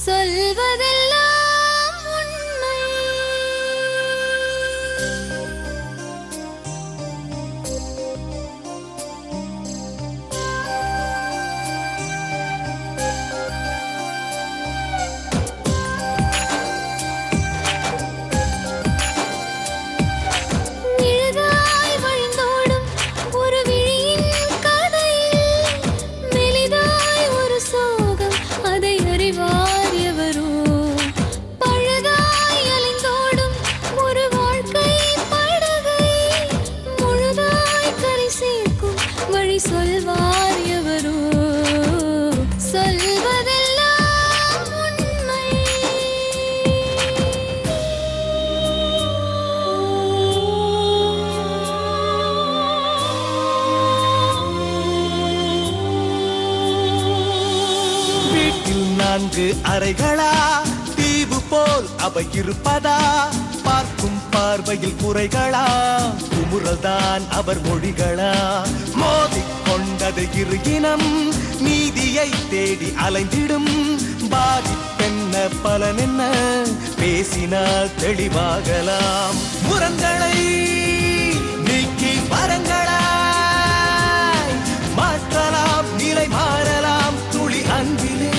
சொல்வதெல்லாம் உண்மை. நிழலாய் வழிந்தோடும் ஒரு விழியின் கதையில் மெலிதாய் ஒரு சோகம், அதை அறிவார் எவரோ. பழுதாய் அலைந்தோடும் ஒரு வாழ்க்கை படகை முழுதாய் கரை சேர்க்கும் வழி சொல்வார் எவரோ. சொல்வதெல்லாம் உண்மை. வீட்டில் 4 அறைகளா, தீவு போல் அவை இருப்பதா? பார்க்கும் பார்வையில் குறைகளா, குமுறல்தான் அவர் மொழிகளா? மோதிக்கொண்டது இரு இனம், நீதியை தேடி அலைந்திடும். பாதிப்பென்ன பலனென்ன, பேசினால் தெளிவாகலாம். முரண்களை நீக்கி வரங்களாய் மாற்றலாம், நிலை மாறலாம் துளி அன்பிலே.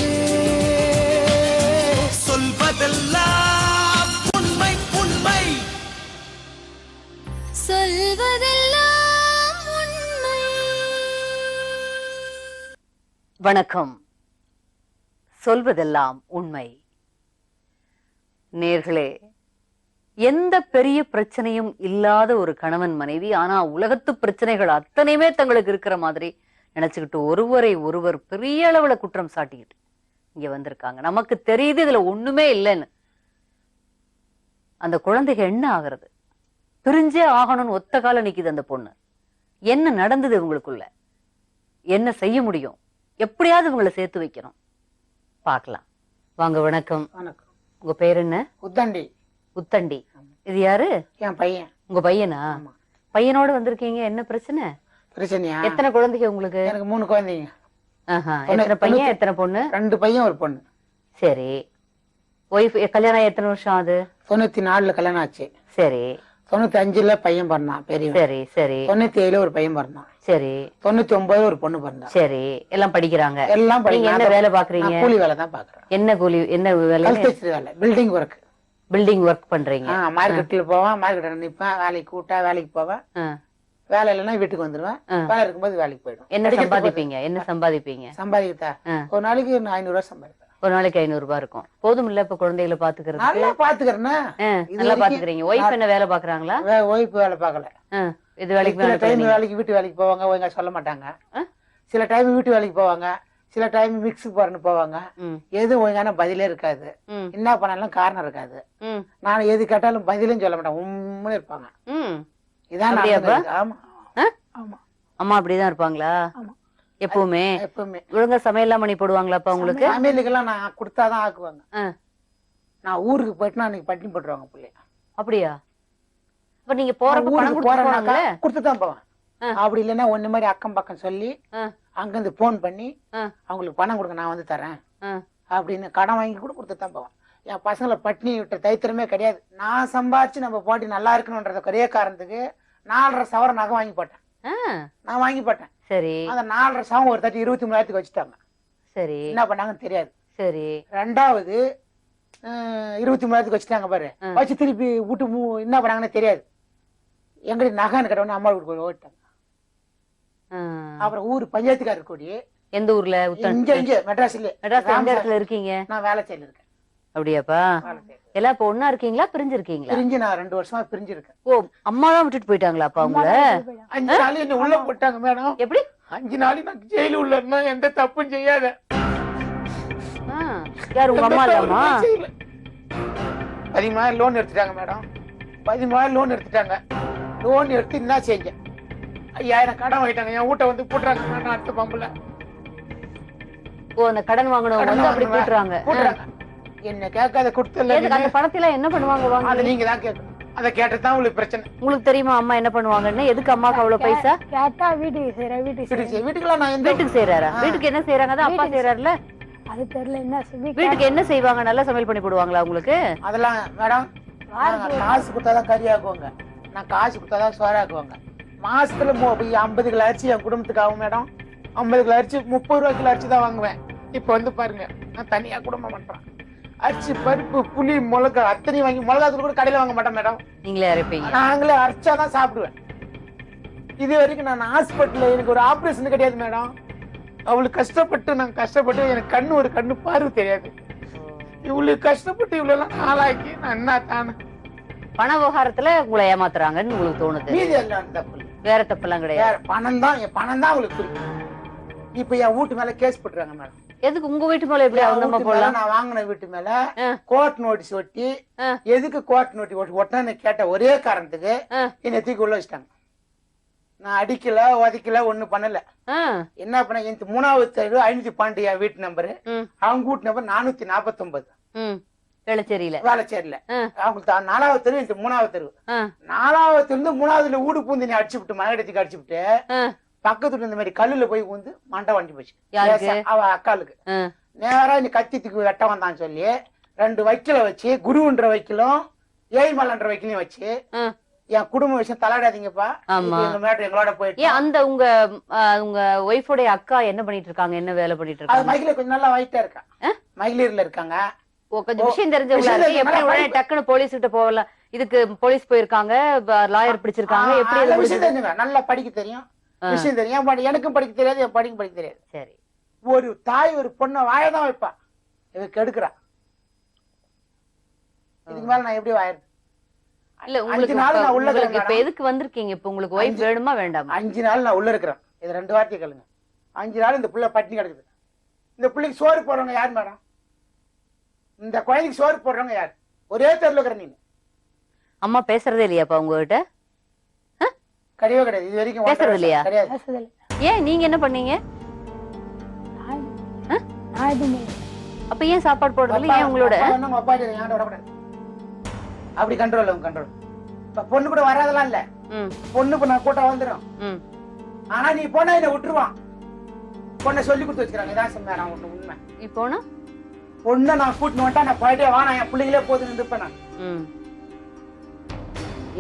சொல்வதெல்லாம் உண்மை உண்மை. சொல்வதெல்லாம் உண்மை. வணக்கம். சொல்வதெல்லாம் உண்மை. நேர்களே, எந்த பெரிய பிரச்சனையும் இல்லாத ஒரு கணவன் மனைவி, ஆனா உலகத்து பிரச்சனைகள் அத்தனையுமே தங்களுக்கு இருக்கிற மாதிரி நினைச்சுக்கிட்டு ஒருவரை ஒருவர் பெரிய அளவுல குற்றம் சாட்டிக்கிட்டு இங்க வந்திருக்காங்க. நமக்கு தெரியுது இதுல ஒண்ணுமே இல்லைன்னு. அந்த குழந்தைக்கு என்ன ஆகிறது? பிரிஞ்சே ஆகணும்னு ஒத்த கால நிக்குது அந்த பொண்ணு. என்ன நடந்தது இவங்களுக்குள்ள? என்ன செய்ய முடியும்? எப்படியாவது இவங்களை சேர்த்து வைக்கணும். பார்க்கலாம் வாங்க. வணக்கம். வணக்கம். உங்க பேர் என்ன? உத்தண்டி. உத்தண்டி. இது யாரு? என் பையன். உங்க பையனா? பையனோட வந்திருக்கீங்க. என்ன பிரச்சனை? பிரச்சனையா? எத்தனை குழந்தைங்க உங்களுக்கு? எனக்கு 3 குழந்தைங்க. எத்தனை பையன் எத்தனை பொண்ணு? 2 பையன் 1 பொண்ணு. சரி. ஒய்ஃப் கல்யாணம் எத்தனை வருஷம் ஆகுது? 94 கல்யாணம் ஆச்சு. சரி. 95 பையன் பிறந்தான் பெரியவன். சரி சரி. 97 ஒரு பையன் பிறந்தான். சரி. 99 ஒரு பொண்ணு பிறந்தா. சரி. எல்லாம் படிக்கிறாங்க. எல்லாம் நீங்க படிக்கிறாங்க. என்ன வேலை பாக்குறீங்க? கூலி வேலை தான் பாக்குறேன். என்ன கூலி? என்ன வேலை? கல்தேசி வேலை, பில்டிங் ஒர்க். பில்டிங் ஒர்க் பண்றீங்க? மார்க்கெட்ல போவேன், மார்க்கெட்ல நிப்பேன், வேலைக்கு கூட்டா வேலைக்கு போவேன். வேலை இல்லைன்னா வீட்டுக்கு வந்துருவேன். வேலை இருக்கும்போது வேலைக்கு போயிடும். என்ன சம்பாதிப்பீங்க? என்ன சம்பாதிப்பீங்க? சம்பாதிக்கத்தா ஒரு நாளைக்கு 500 ரூபாய் சம்பாதிப்பேன். ஒரு நாளைக்கு 500 ரூபாய் இருக்கும். போதும் இல்ல இப்ப குழந்தைகளை பாத்துக்கிறது? நல்லா பாத்துக்கிறேன்னா நல்லா பாத்துக்கிறீங்க. ஒய்ஃப் என்ன வேலை பாக்குறாங்களா? ஒய்ஃப் வேலை பாக்கல. இது வேலைக்கு டைம் வேலைக்கு வீட்டு வேலைக்கு போவாங்க, ஒழுங்கா சொல்ல மாட்டாங்க. சில டைம் வீட்டு வேலைக்கு போவாங்க, சில டைம் மிக்ஸ் போறன்னு போவாங்க. எதுவும் ஒழுங்கான பதிலே இருக்காது. என்ன பண்ணாலும் காரணம் இருக்காது. நான் எது கேட்டாலும் பதிலும் சொல்ல மாட்டேன், உண்மையில இருப்பாங்க. இதான் ஆமா ஆமா. அம்மா அப்படிதான் இருப்பாங்களா? எப்பவுமே? எப்பவுமே. ஒழுங்கா சமையல்லாம் பண்ணி போடுவாங்களாப்பா உங்களுக்கு? சமையலுக்கெல்லாம் நான் கொடுத்தாதான் ஆக்குவாங்க. நான் ஊருக்கு போயிட்டுனா அன்னைக்கு பட்டினி போட்டுருவாங்க பிள்ளைய. அப்படியா? அப்ப நீங்க போறப்ப பணம் கொடுத்துறாங்க? கொடுத்துதான் போவேன். அப்படி இல்லைன்னா ஒண்ணு மாதிரி அக்கம் பக்கம் சொல்லி அங்க இருந்து போன் பண்ணி அவங்களுக்கு பணம் கொடுக்க, நான் வந்து தரேன் அப்படின்னு கடன் வாங்கி கூட கொடுத்துதான் போவேன். என் பசங்களை பட்டினி விட்ட தைத்திரமே கிடையாது. நான் சம்பாதிச்சு நம்ம போட்டி நல்லா இருக்கணும்ன்றத ஒரே காரணத்துக்கு 4.5 சவரம் நகை வாங்கி போட்டேன். நான் வாங்கி போட்டேன். சரி. அந்த 4.5 சவரம் ஒரு தட்டி 23,000 வச்சுட்டாங்க. சரி. என்ன பண்ணாங்கன்னு தெரியாது. சரி. ரெண்டாவது 23,000 வச்சுட்டாங்க பாரு. வச்சு திருப்பி வீட்டு என்ன பண்ணாங்கன்னு தெரியாது. எங்களுக்கு நகைன்னு கேட்டவொடனே அம்மா வீட்டுக்கு ஓட்டாங்க. அப்புறம் ஊர் பஞ்சாயத்துக்காரர் கூடி. எந்த ஊர்ல? இங்க மெட்ராஸ்ல. மெட்ராஸ் எந்த இடத்துல இருக்கீங்க? நான் வேலைச்சேரியில இருக்கேன். அப்படியாப்பா? எல்லாம் இப்ப ஒன்னா இருக்கீங்களா, பிரிஞ்சிருக்கீங்களா? பிரிஞ்சு நான் 2 வருஷமா பிரிஞ்சிருக்கேன். ஓ, அம்மா தான் விட்டுட்டு போயிட்டாங்களா அப்பா உங்களை? 5 நாள் என்ன உள்ள போட்டாங்க மேடம். எப்படி? 5 நாள் நான் ஜெயில உள்ள இருந்தா எந்த தப்பும் செய்யாத. யார் உங்க அம்மா? இல்லாமா 10,000 லோன் எடுத்துட்டாங்க மேடம். 10,000 லோன் எடுத்துட்டாங்க. லோன் எடுத்து என்ன செஞ்சேன்? 5,000 கடன் வாங்கிட்டாங்க. என் வீட்டை வந்து போட்டுறாங்க மேடம். அடுத்த பம்புல. ஓ, அந்த கடன் வாங்கினவங்க வந்து அப்படி போட்டுறாங்க. என்ன கேட்காத கொடுத்தல. அந்த பணத்துல என்ன பண்ணுவாங்க? வாங்க, நீங்க தான் கேட்கணும். அத கேட்டதான் உங்களுக்கு பிரச்சனை. உங்களுக்கு தெரியுமா அம்மா என்ன பண்ணுவாங்கன்னு? எதுக்கு அம்மாக்கு அவ்வளவு பைசா? கேட்டா வீட்டுக்கு செய்யற. வீட்டுக்குலாம் நான் எந்த வீட்டுக்கு செய்யறாரா? வீட்டுக்கு என்ன செய்யறாங்க? அதான் அப்பா செய்யறாருல. அது தெரியல என்ன சொல்லி வீட்டுக்கு என்ன செய்வாங்க? நல்லா சமையல் பண்ணி போடுவாங்களா உங்களுக்கு? அதெல்லாம் மேடம் காசு கொடுத்தாதான் கறி ஆக்குவாங்க, நான் காசு கொடுத்தாதான் சோறாக்குவாங்க. மாசத்துல 50 கிலோ அரிசி என் குடும்பத்துக்கு ஆகும் மேடம். 50 கிலோ அரிசி 30 ரூபா கிலோ அரிசி தான் வாங்குவேன். இப்ப வந்து பாருங்க, நான் தனியா குடும்பம் பண்றேன். அரிசி, பருப்பு, புளி, மிளகா அத்தனையும் வாங்கி, மிளகாத்தூள் கூட கடையில வாங்க மாட்டேன் மேடம். நீங்களே அரைப்பீங்க? நாங்களே அரைச்சாதான் சாப்பிடுவேன். இது வரைக்கும் நான் ஹாஸ்பிட்டல்ல எனக்கு ஒரு ஆபரேஷன் கிடையாது மேடம். அவளுக்கு கஷ்டப்பட்டு நான் கஷ்டப்பட்டு எனக்கு ஒரு கண்ணு பார்வை தெரியாது. இவளுக்கு கஷ்டப்பட்டு இவ்வளவு எல்லாம் நாளாக்கி நான் என்ன தானே பண விவகாரத்துல உங்களை ஏமாத்துறாங்கன்னு உங்களுக்கு தோணுது? மீதி எல்லாம் தப்பு இல்லை. வேற தப்பெல்லாம் கிடையாது. பணம் தான், என் பணம் தான் அவளுக்கு பிடிக்கும். இப்ப என் வீட்டு மேல கேஸ் போட்டுறாங்க மேடம். எதுக்கு உங்க வீட்டு மேல எப்படி அவங்க போலாம்? நான் வாங்கின வீட்டு மேல கோர்ட் நோட்டீஸ் ஒட்டி, எதுக்கு கோர்ட் நோட்டீஸ் ஒட்டினு கேட்ட ஒரே காரணத்துக்கு என்னை தூக்கி உள்ள வச்சிட்டாங்க. நான் அடிக்கல, உதைக்கல, ஒண்ணும் பண்ணல. என்ன பண்ண, எனக்கு 3வது தெரு 512 என் வீட்டு நம்பரு, அவங்க வீட்டு நம்பர் 449 வேளச்சேரியில. வேளச்சேரியில அவங்களுக்கு 4வது தெரு, எனக்கு 3வது தெரு. 4வது தெரு 3வதுல வீடு பூந்து நீ அடிச்சு விட்டு, மகடத்துக்கு அடிச்சு விட்டு, பக்கத்துல இந்த மாதிரி கல்லுல போய் வந்து மண்டை வண்டி போச்சு. அவ அக்காளுக்கு நேரா நீ கத்தித்துக்கு வெட்ட வந்தான்னு சொல்லி 2 வைக்கல வச்சு, குருன்ற வைக்கலும் ஏய்மலன்ற வைக்கலையும் வச்சு, என் குடும்ப விஷயம் தலையாடாதீங்கப்பா, எங்களோட போயிட்டு. அந்த உங்க ஒய்ஃபோட அக்கா என்ன பண்ணிட்டு இருக்காங்க? என்ன வேலை பண்ணிட்டு இருக்காங்க? மகிழ கொஞ்சம் நல்லா வயிட்டா இருக்கா, மகிழீர்ல இருக்காங்க. கொஞ்சம் விஷயம் தெரிஞ்சவங்களா? எப்படி உடனே டக்குன்னு போலீஸ் கிட்ட போகலாம்? இதுக்கு போலீஸ் போயிருக்காங்க, லாயர் பிடிச்சிருக்காங்க, எப்படி விஷயம் தெரிஞ்சுங்க. நல்லா படிக்க தெரியும், விஷயம் தெரியும். எனக்கும் படிக்க தெரியாது, என் படிக்க தெரியாது. சரி, ஒரு தாய் ஒரு பொண்ணை வாயதான் வைப்பா, இவ கெடுக்கிறா. இதுக்கு மேல நான் எப்படி வாயிரு? இல்ல உங்களுக்கு இப்ப எதுக்கு வந்திருக்கீங்க? இப்ப உங்களுக்கு ஒய்ஃப் வேணுமா வேண்டாமா? 5 நாள் நான் உள்ள இருக்கிறேன். இது 2 வார்த்தை கேளுங்க. 5 நாள் இந்த புள்ள பட்டினி கிடக்குது. இந்த பிள்ளைக்கு சோறு போடுறவங்க யாரு மேடம்? இந்த குழந்தைக்கு சோறு போடுறவங்க யாரு? ஒரே தெருல இருக்கிற நீங்க. அம்மா பேசுறதே இல்லையாப்பா உங்ககிட்ட? கிடையவே கிடையாது, இது வரைக்கும் பேசுறது இல்லையா? கிடையாது. ஏன் நீங்க என்ன பண்ணீங்க? அப்ப ஏன் சாப்பாடு போடுறது? ஏன் உங்களோட அப்படி கண்ட்ரோல் கண்ட்ரோல். இப்ப பொண்ணு கூட வராதெல்லாம் இல்ல, பொண்ணு நான் கூட்டம் வந்துடும். ஆனா நீ போனா என்ன விட்டுருவான். பொண்ணை சொல்லி கொடுத்து வச்சுக்கிறாங்க. இதான் சொன்னேன் உண்மை. இப்போனா பொண்ணை நான் கூட்டின்னு வந்துட்டா நான் போயிட்டே வானா, என் பிள்ளைங்களே போதுன்னு இருப்பேன் நான்.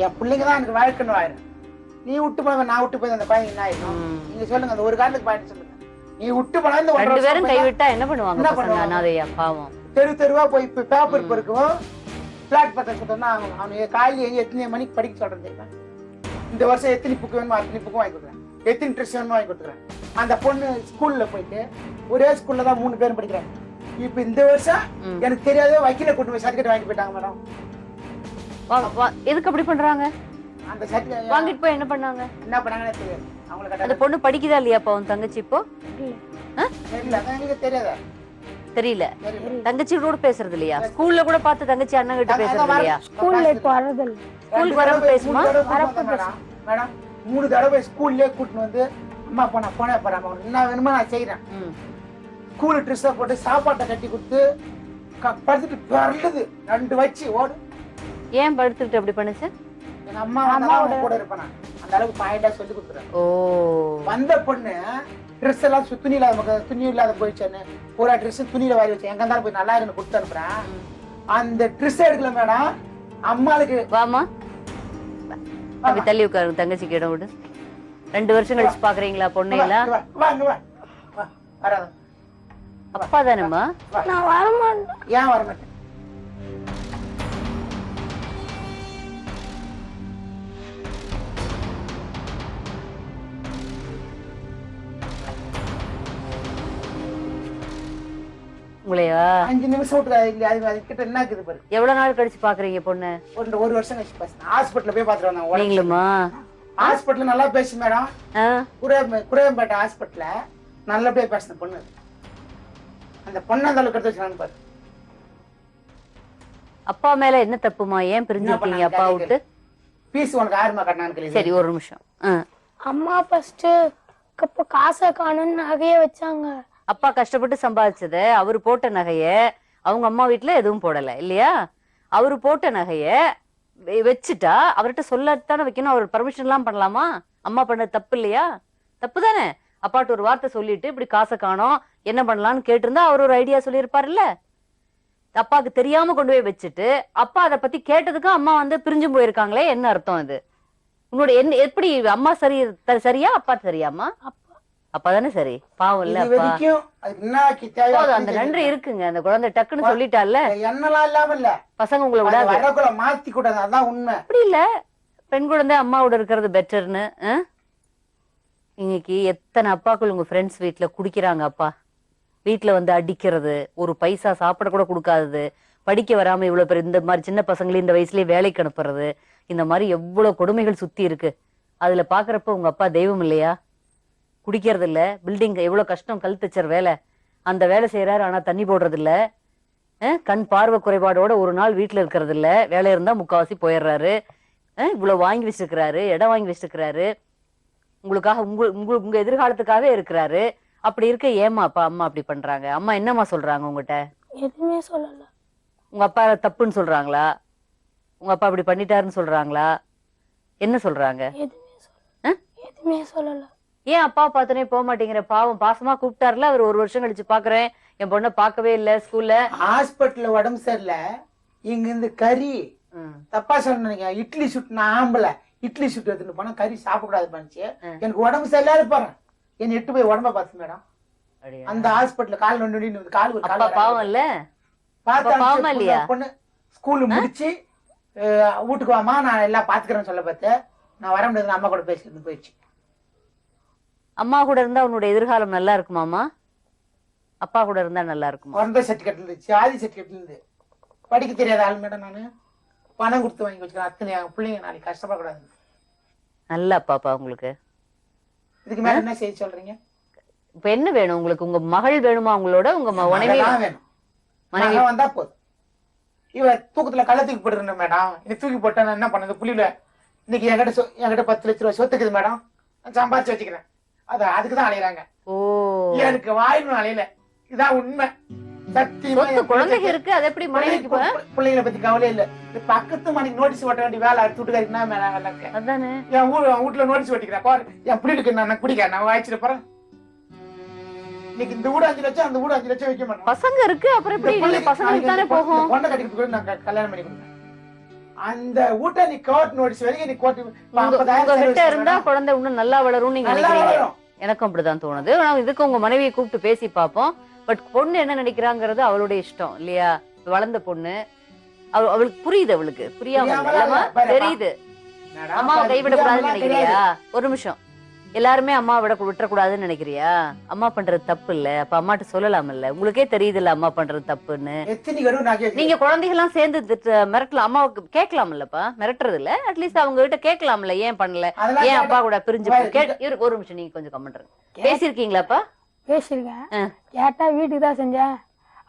என் பிள்ளைங்க தான் எனக்கு வாழ்க்கைன்னு ஆயிரும். நீ விட்டு போய் நான் விட்டு போய் அந்த பையன் என்ன ஆயிரும்? நீங்க சொல்லுங்க, அந்த ஒரு காரணத்துக்கு பாயிட்டு சொல்லுங்க. நீ விட்டு போனா இந்த 2 பேரும் கைவிட்டா என்ன பண்ணுவாங்க? பாவம். தெரு தெருவா போய் பேப்பர் பொறுக்கவும் பிளாட் பத்திரம் கொடுத்தோம்னா அவனுக்கு காலையில் எத்தனை மணிக்கு படிக்க சொல்றேன் தெரியுமா? இந்த வருஷம் எத்தனை புக்கு வேணுமோ அத்தனை புக்கும் வாங்கி கொடுக்குறேன், எத்தனை ட்ரெஸ் வேணுமோ வாங்கி கொடுக்குறேன். அந்த பொண்ணு ஸ்கூல்ல போயிட்டு ஒரே ஸ்கூல்ல தான் 3 பேரும் படிக்கிறாங்க. இப்ப இந்த வருஷம் எனக்கு தெரியாத வக்கீல கூட்டு போய் சர்டிபிகேட் வாங்கி போயிட்டாங்க மேடம். எதுக்கு அப்படி பண்றாங்க? அந்த சர்டிபிகேட் வாங்கிட்டு போய் என்ன பண்ணாங்க? என்ன பண்ணாங்கன்னு தெரியாது அவங்களுக்கு. அந்த பொண்ணு படிக்குதா இல்லையாப்பா உன் தங்கச்சி? இப்போ தெரியல, எனக்கு தெரியாதா? தெரியல. தங்கச்சி கூட பேசுறது இல்லையா? ஸ்கூல்ல கூட பார்த்து தங்கச்சி அண்ணன் கிட்ட பேசுறது இல்லையா? ஸ்கூல்ல இப்ப வரது இல்ல. ஸ்கூலுக்கு வரப்ப பேசுமா? மேடம் 3 தடவை ஸ்கூல்லே கூட்டின்னு வந்து அம்மா போனா போனே போறாம என்ன வேணுமோ நான் செய்யறேன். ஸ்கூல் ட்ரெஸ் போட்டு சாப்பாட்டை கட்டி கொடுத்து படுத்துட்டு பரலுது 2 வச்சு ஓடு. ஏன் படுத்துட்டு அப்படி பண்ணுச்சு? எங்க அம்மாவோட கூட இருப்பேன். அந்த அளவுக்கு பாயிண்டா சொல்லி கொடுத்துறேன். ஓ, வந்த பொண்ணு ட்ரெஸ் எல்லாம் துணி இல்லாத போயிடுச்சேன்னு பூரா ட்ரெஸ் துணியில வாரி வச்சேன். எங்க இருந்தாலும் போய் நல்லா இருந்து கொடுத்து அனுப்புறேன். அந்த ட்ரெஸ் எடுக்கல மேடம், அம்மாளுக்கு. வாமா அப்படி தள்ளி உட்காருங்க, தங்கச்சிக்கு இடம் விடு. 2 வருஷம் கழிச்சு பாக்குறீங்களா பொண்ணையெல்லாம்? அப்பா தானேம்மா? நான் வரமாட்டேன். ஏன் வரமாட்டேன்? உங்களையா? 5 நிமிஷம் விட்டு அது கிட்ட என்ன இருக்குது பாரு. எவ்வளவு நாள் கழிச்சு பாக்குறீங்க பொண்ணு? 1 வருஷம் கழிச்சு பேசுறேன். ஹாஸ்பிட்டல்ல போய் பாத்துட்டு வந்தேன். நீங்களுமா? ஹாஸ்பிட்டல் நல்லா பேசு மேடம். குறையம்பேட்டை ஹாஸ்பிட்டல்ல நல்லபடியா பேசின பொண்ணு. அந்த பொண்ணு அந்த அளவுக்கு எடுத்து வச்சாங்க பாரு. அப்பா மேல என்ன தப்புமா? ஏன் பிரிஞ்சிருக்கீங்க அப்பா விட்டு? பீஸ் உனக்கு யாருமா கட்டினான்னு? சரி, ஒரு நிமிஷம். அம்மா ஃபர்ஸ்ட் காசை காணும்னு நகைய வச்சாங்க. அப்பா கஷ்டப்பட்டு சம்பாதிச்சத அவரு போட்ட நகைய அவங்க அம்மா வீட்டுல எதுவும் போடல இல்லையா? அவரு போட்ட நகைய வச்சுட்டா அவர்கிட்ட சொல்லத்தானே வைக்கணும். அவர் பர்மிஷன் எல்லாம் பண்ணலாமா? அம்மா பண்ண தப்பு இல்லையா? தப்பு தானே. அப்பாட்ட ஒரு வார்த்தை சொல்லிட்டு இப்படி காசை காணோம் என்ன பண்ணலாம்னு கேட்டிருந்தா அவர் ஒரு ஐடியா சொல்லியிருப்பாருல்ல. அப்பாவுக்கு தெரியாம கொண்டு போய் வச்சுட்டு அப்பா அதை பத்தி கேட்டதுக்கு அம்மா வந்து பிரிஞ்சு போயிருக்காங்களே, என்ன அர்த்தம் இது? உன்னோட என்ன எப்படி அம்மா சரியா அப்பா சரியாம்மா? அப்பா தானே சரி. பாவம் இல்ல அப்பா. போதும், அந்த நன்றி இருக்குங்க. அந்த குழந்தை டக்குன்னு சொல்லிட்டால. என்னலாம் இல்லாம இல்ல பசங்க உங்களை விடாது மாத்தி கூடாது, அதான் உண்மை. அப்படி இல்ல, பெண் குழந்தை அம்மாவோட இருக்கிறது பெட்டர்னு. இன்னைக்கு எத்தனை அப்பாக்கள் உங்க ஃப்ரெண்ட்ஸ் வீட்டுல குடிக்கிறாங்க, அப்பா வீட்டுல வந்து அடிக்கிறது, ஒரு பைசா சாப்பிட கூட கொடுக்காதது, படிக்க வராம இவ்வளவு பேர் இந்த மாதிரி சின்ன பசங்களையும் இந்த வயசுலயே வேலைக்கு அனுப்புறது, இந்த மாதிரி எவ்வளவு கொடுமைகள் சுத்தி இருக்கு. அதுல பாக்குறப்ப உங்க அப்பா தெய்வம் இல்லையா? குடிக்கிறது இல்ல, பில்டிங் எவ்வளவு கஷ்டம், கல் தச்சர் வேலை, அந்த வேலை செய்யறாரு, ஆனா தண்ணி போடுறது இல்ல, கண் பார்வை குறைபாடோட ஒரு நாள் வீட்டுல இருக்கிறது இல்ல, வேலை இருந்தா முக்காவாசி போயிடுறாரு, இவ்வளவு வாங்கி வச்சிருக்கிறாரு, இடம் வாங்கி வச்சிருக்கிறாரு, உங்களுக்காக உங்க எதிர்காலத்துக்காகவே இருக்கிறாரு. அப்படி இருக்க ஏமா அப்பா அம்மா அப்படி பண்றாங்க? அம்மா என்னம்மா சொல்றாங்க உங்ககிட்ட? எதுவுமே சொல்லல. உங்க அப்பா தப்புன்னு சொல்றாங்களா? உங்க அப்பா அப்படி பண்ணிட்டாருன்னு சொல்றாங்களா? என்ன சொல்றாங்க? எதுவுமே சொல்லல. ஏன் அப்பா பார்த்தனே போக மாட்டேங்கிற? பாவம், பாசமா கூப்பிட்டாருல அவர், ஒரு வருஷம் கழிச்சு பாக்குறேன் என் பொண்ணை பார்க்கவே இல்ல, ஸ்கூல்ல ஹாஸ்பிட்டல்ல உடம்பு சரியில்ல, இங்க இருந்து கறி தப்பா சொன்னீங்க, இட்லி சுட்டு ஆம்பளை இட்லி சுட்டு எடுத்துட்டு போனா கறி சாப்பிடக்கூடாது பண்ணிச்சு. எனக்கு உடம்பு சரியில்லாத பாருங்க, என்ன எட்டு போய் உடம்ப பாத்து மேடம் அந்த ஹாஸ்பிட்டல்ல கால் நொண்டி கால் ஒரு அப்பா பாவம் இல்ல? பாவமா இல்லையா? பொண்ணு ஸ்கூல் முடிச்சு வீட்டுக்கு வாமா நான் எல்லாம் பாத்துக்கிறேன்னு சொல்ல பார்த்து நான் வர முடியாது, அம்மா கூட பேசிட்டு போயிடுச்சு. அம்மா கூட இருந்தா உன்னோட எதிர்காலம் நல்லா இருக்குமாமா? அப்பா கூட இருந்தா நல்லா இருக்குமா? குழந்தை சர்டிபிகேட்ல இருந்து, சாதி சர்டிபிகேட்ல இருந்து, படிக்க தெரியாத ஆள் மேடம், நானு பணம் கொடுத்து வாங்கி வச்சுக்கிறேன். அத்தனை பிள்ளைங்க நாளைக்கு கஷ்டப்படக்கூடாது. நல்ல அப்பாப்பா உங்களுக்கு. இதுக்கு மேல என்ன செய்ய சொல்றீங்க? இப்ப என்ன வேணும் உங்களுக்கு? உங்க மகள் வேணுமா உங்களோட? உங்க மனைவி வேணும். மனைவி வந்தா போதும். இவ தூக்கத்துல கள்ள தூக்கி போட்டுருந்தேன் மேடம், இன்னைக்கு தூக்கி போட்டா நான் என்ன பண்ணது? புள்ளியில இன்னைக்கு என்கிட்ட 10 லட்சம் ரூபாய் சொத்துக்குது மேடம், சம்பாதிச்சு வச்சுக்கிறேன். அதுக்குதான் அலையிறாங்க. எனக்கு வாயிலும் அலையில, இதான் உண்மை. சத்தியமா குழந்தைங்க இருக்கு, அது எப்படி மனைவிக்கு? பிள்ளைங்களை பத்தி கவலை இல்ல. பக்கத்து மணிக்கு நோட்டீஸ் ஓட்ட வேண்டிய வேலை துட்டுக்காரிக்குன்னா அதானே. என் வீட்டுல நோட்டீஸ் ஓட்டிக்கிறேன், என் பிள்ளைகளுக்கு நான் குடிக்கிறேன், நான் வாய்ச்சிட்டு போறேன். இன்னைக்கு இந்த வீடு 5 லட்சம், அந்த வீடு 5 லட்சம் வைக்க மாட்டேன். பசங்க இருக்கு, அப்புறம் எப்படி பசங்களுக்கு தானே போகும். பொண்ணை கட்டிக்கிட்டு கூட நான் கல்யாணம் பண்ணி கொடுத்தேன். அந்த வீட்டை நீ கோர்ட் நோட்டீஸ் வரைக்கும் நீ கோர்ட் கிட்ட இருந்தா குழந்தை இன்னும் நல்லா வளரும் நீங்க நினைக்கிறீங்க? எனக்கும் அப்படிதான் தோணுது. ஆனா இதுக்கு உங்க மனைவியை கூப்பிட்டு பேசி பார்ப்போம். பட் பொண்ணு என்ன நினைக்கிறாங்கிறது அவளுடைய இஷ்டம் இல்லையா? வளர்ந்த பொண்ணு, அவளுக்கு புரியுது, அவளுக்கு புரியாம தெரியுது. அம்மாவை கைவிடக்கூடாதுன்னு நினைக்கிறியா? ஒரு நிமிஷம், எல்லாருமே அம்மா விட்டுறக்கூடாதுன்னு நினைக்கிறியா? அம்மா பண்றது தப்பு இல்ல, அப்ப அம்மாட்ட சொல்லலாம் இல்ல? உங்களுக்கே தெரியுது இல்ல அம்மா பண்றது தப்புன்னு. நீங்க குழந்தைகள் எல்லாம் சேர்ந்து மிரட்டலாம், அம்மாவுக்கு கேட்கலாம் இல்லப்பா? மிரட்டுறது இல்ல, அட்லீஸ்ட் அவங்க கிட்ட கேட்கலாம்ல, ஏன் பண்ணல, ஏன் அப்பா கூட பிரிஞ்சு. ஒரு நிமிஷம், நீங்க கொஞ்சம் கமெண்ட் பேசிருக்கீங்களாப்பா? பேசிருக்கேன். கேட்டா வீட்டுக்கு தான் செஞ்சேன்.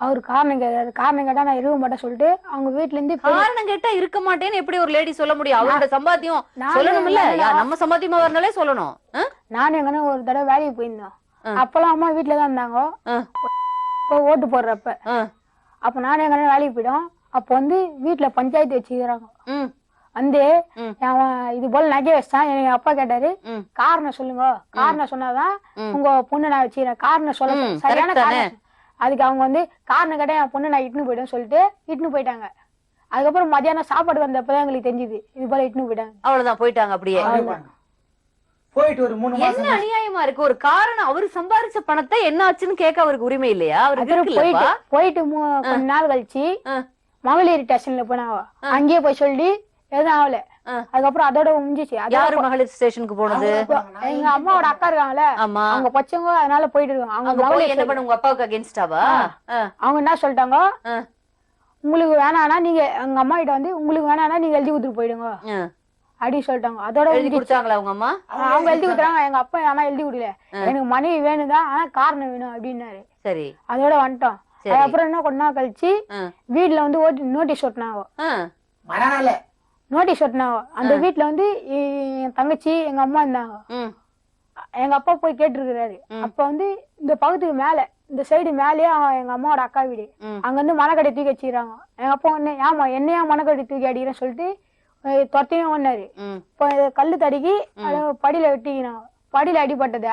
அவரு காரணம் கேட்டாரு, காரணம் கேட்டா நான் இருக்க மாட்டேன் சொல்லிட்டு அவங்க வீட்டுல இருந்து காரணம் கேட்டா இருக்க மாட்டேன்னு எப்படி ஒரு லேடி சொல்ல முடியும்? அவரோட சம்பாத்தியம் சொல்லணும் இல்ல, நம்ம சம்பாத்தியமா வரனாலே சொல்லணும். நானும் எங்கன்னா ஒரு தடவை வேலைக்கு போயிருந்தோம், அப்பெல்லாம் அம்மா வீட்டுலதான் இருந்தாங்க. ஓட்டு போடுறப்ப அப்ப நானும் எங்கன்னா வேலைக்கு போயிடும். அப்ப வந்து வீட்டுல பஞ்சாயத்து வச்சுக்கிறாங்க. வந்து இது போல நகை வச்சான். எங்க அப்பா கேட்டாரு, காரணம் சொல்லுங்க, காரணம் சொன்னாதான் உங்க பொண்ணு நான் வச்சுக்கிறேன், காரணம் சொல்ல சரியான காரணம். அதுக்கு அவங்க வந்து காரணம் கேட்டா என் பொண்ணு நான் இட்டுன்னு போயிட்டேன்னு சொல்லிட்டு இட்டுன்னு போயிட்டாங்க. அதுக்கப்புறம் மதியானம் சாப்பாடு வந்தப்பதான் எங்களுக்கு தெரிஞ்சுது இது போல இட்டுன்னு போயிட்டாங்க. அவ்வளவுதான், போயிட்டாங்க. அப்படியே போயிட்டு ஒரு 3 மாசம். என்ன அநியாயமா இருக்கு? ஒரு காரணம், அவரு சம்பாதிச்ச பணத்தை என்ன ஆச்சுன்னு கேட்க அவருக்கு உரிமை இல்லையா? அவருக்கு போயிட்டு கொஞ்ச நாள் கழிச்சு மகளிர் ஸ்டேஷன்ல போனாங்க. அங்கேயே போய் சொல்லி எதுவும் ஆகல. அதுக்கப்புறம் அதோட முடிஞ்சிச்சு. யாரு மகளிர் ஸ்டேஷனுக்கு போனது? எங்க அம்மாவோட அக்கா இருக்காங்கல்ல, அவங்க பச்சவங்க, அதனால போயிட்டு இருக்காங்க. அவங்க என்ன பண்ண, உங்க அப்பாவுக்கு அகேன்ஸ்டாவா? அவங்க என்ன சொல்லிட்டாங்க, உங்களுக்கு வேணானா நீங்க எங்க அம்மா கிட்ட வந்து உங்களுக்கு வேணானா நீங்க எழுதி கொடுத்துட்டு போயிடுங்க அப்படின்னு சொல்லிட்டாங்க. அதோட எழுதி கொடுத்தாங்களா உங்க அம்மா? அவங்க எழுதி கொடுத்தாங்க. எங்க அப்பா ஆனா எழுதி கொடுக்கல, எனக்கு மனைவி வேணுதான் ஆனா காரணம் வேணும் அப்படின்னாரு. சரி, அதோட வந்துட்டோம். அதுக்கப்புறம் என்ன கொஞ்ச நாள் கழிச்சு வீட்டுல வந்து நோட்டீஸ் ஒட்டினாங்க. நோட்டீஸ் ஒட்டினாங்க. அந்த வீட்டுல வந்து என் தங்கச்சி எங்க அம்மா இருந்தாங்க. எங்க அப்பா போய் கேட்டிருக்கிறாரு. அப்ப வந்து இந்த பகுதிக்கு மேல இந்த சைடு மேலேயே எங்க அம்மாவோட அக்கா வீடு, அங்க இருந்து மனக்கடை தூக்கி வச்சுக்கிறாங்க. எங்க அப்பா ஒண்ணு ஏமா என்னையா மனக்கடை தூக்கி அடிக்கிறேன்னு சொல்லிட்டு தொத்தையும் ஒன்னாரு. இப்போ கல்லு தடுக்கி படியில வெட்டிக்கிறாங்க. படியில அடிபட்டத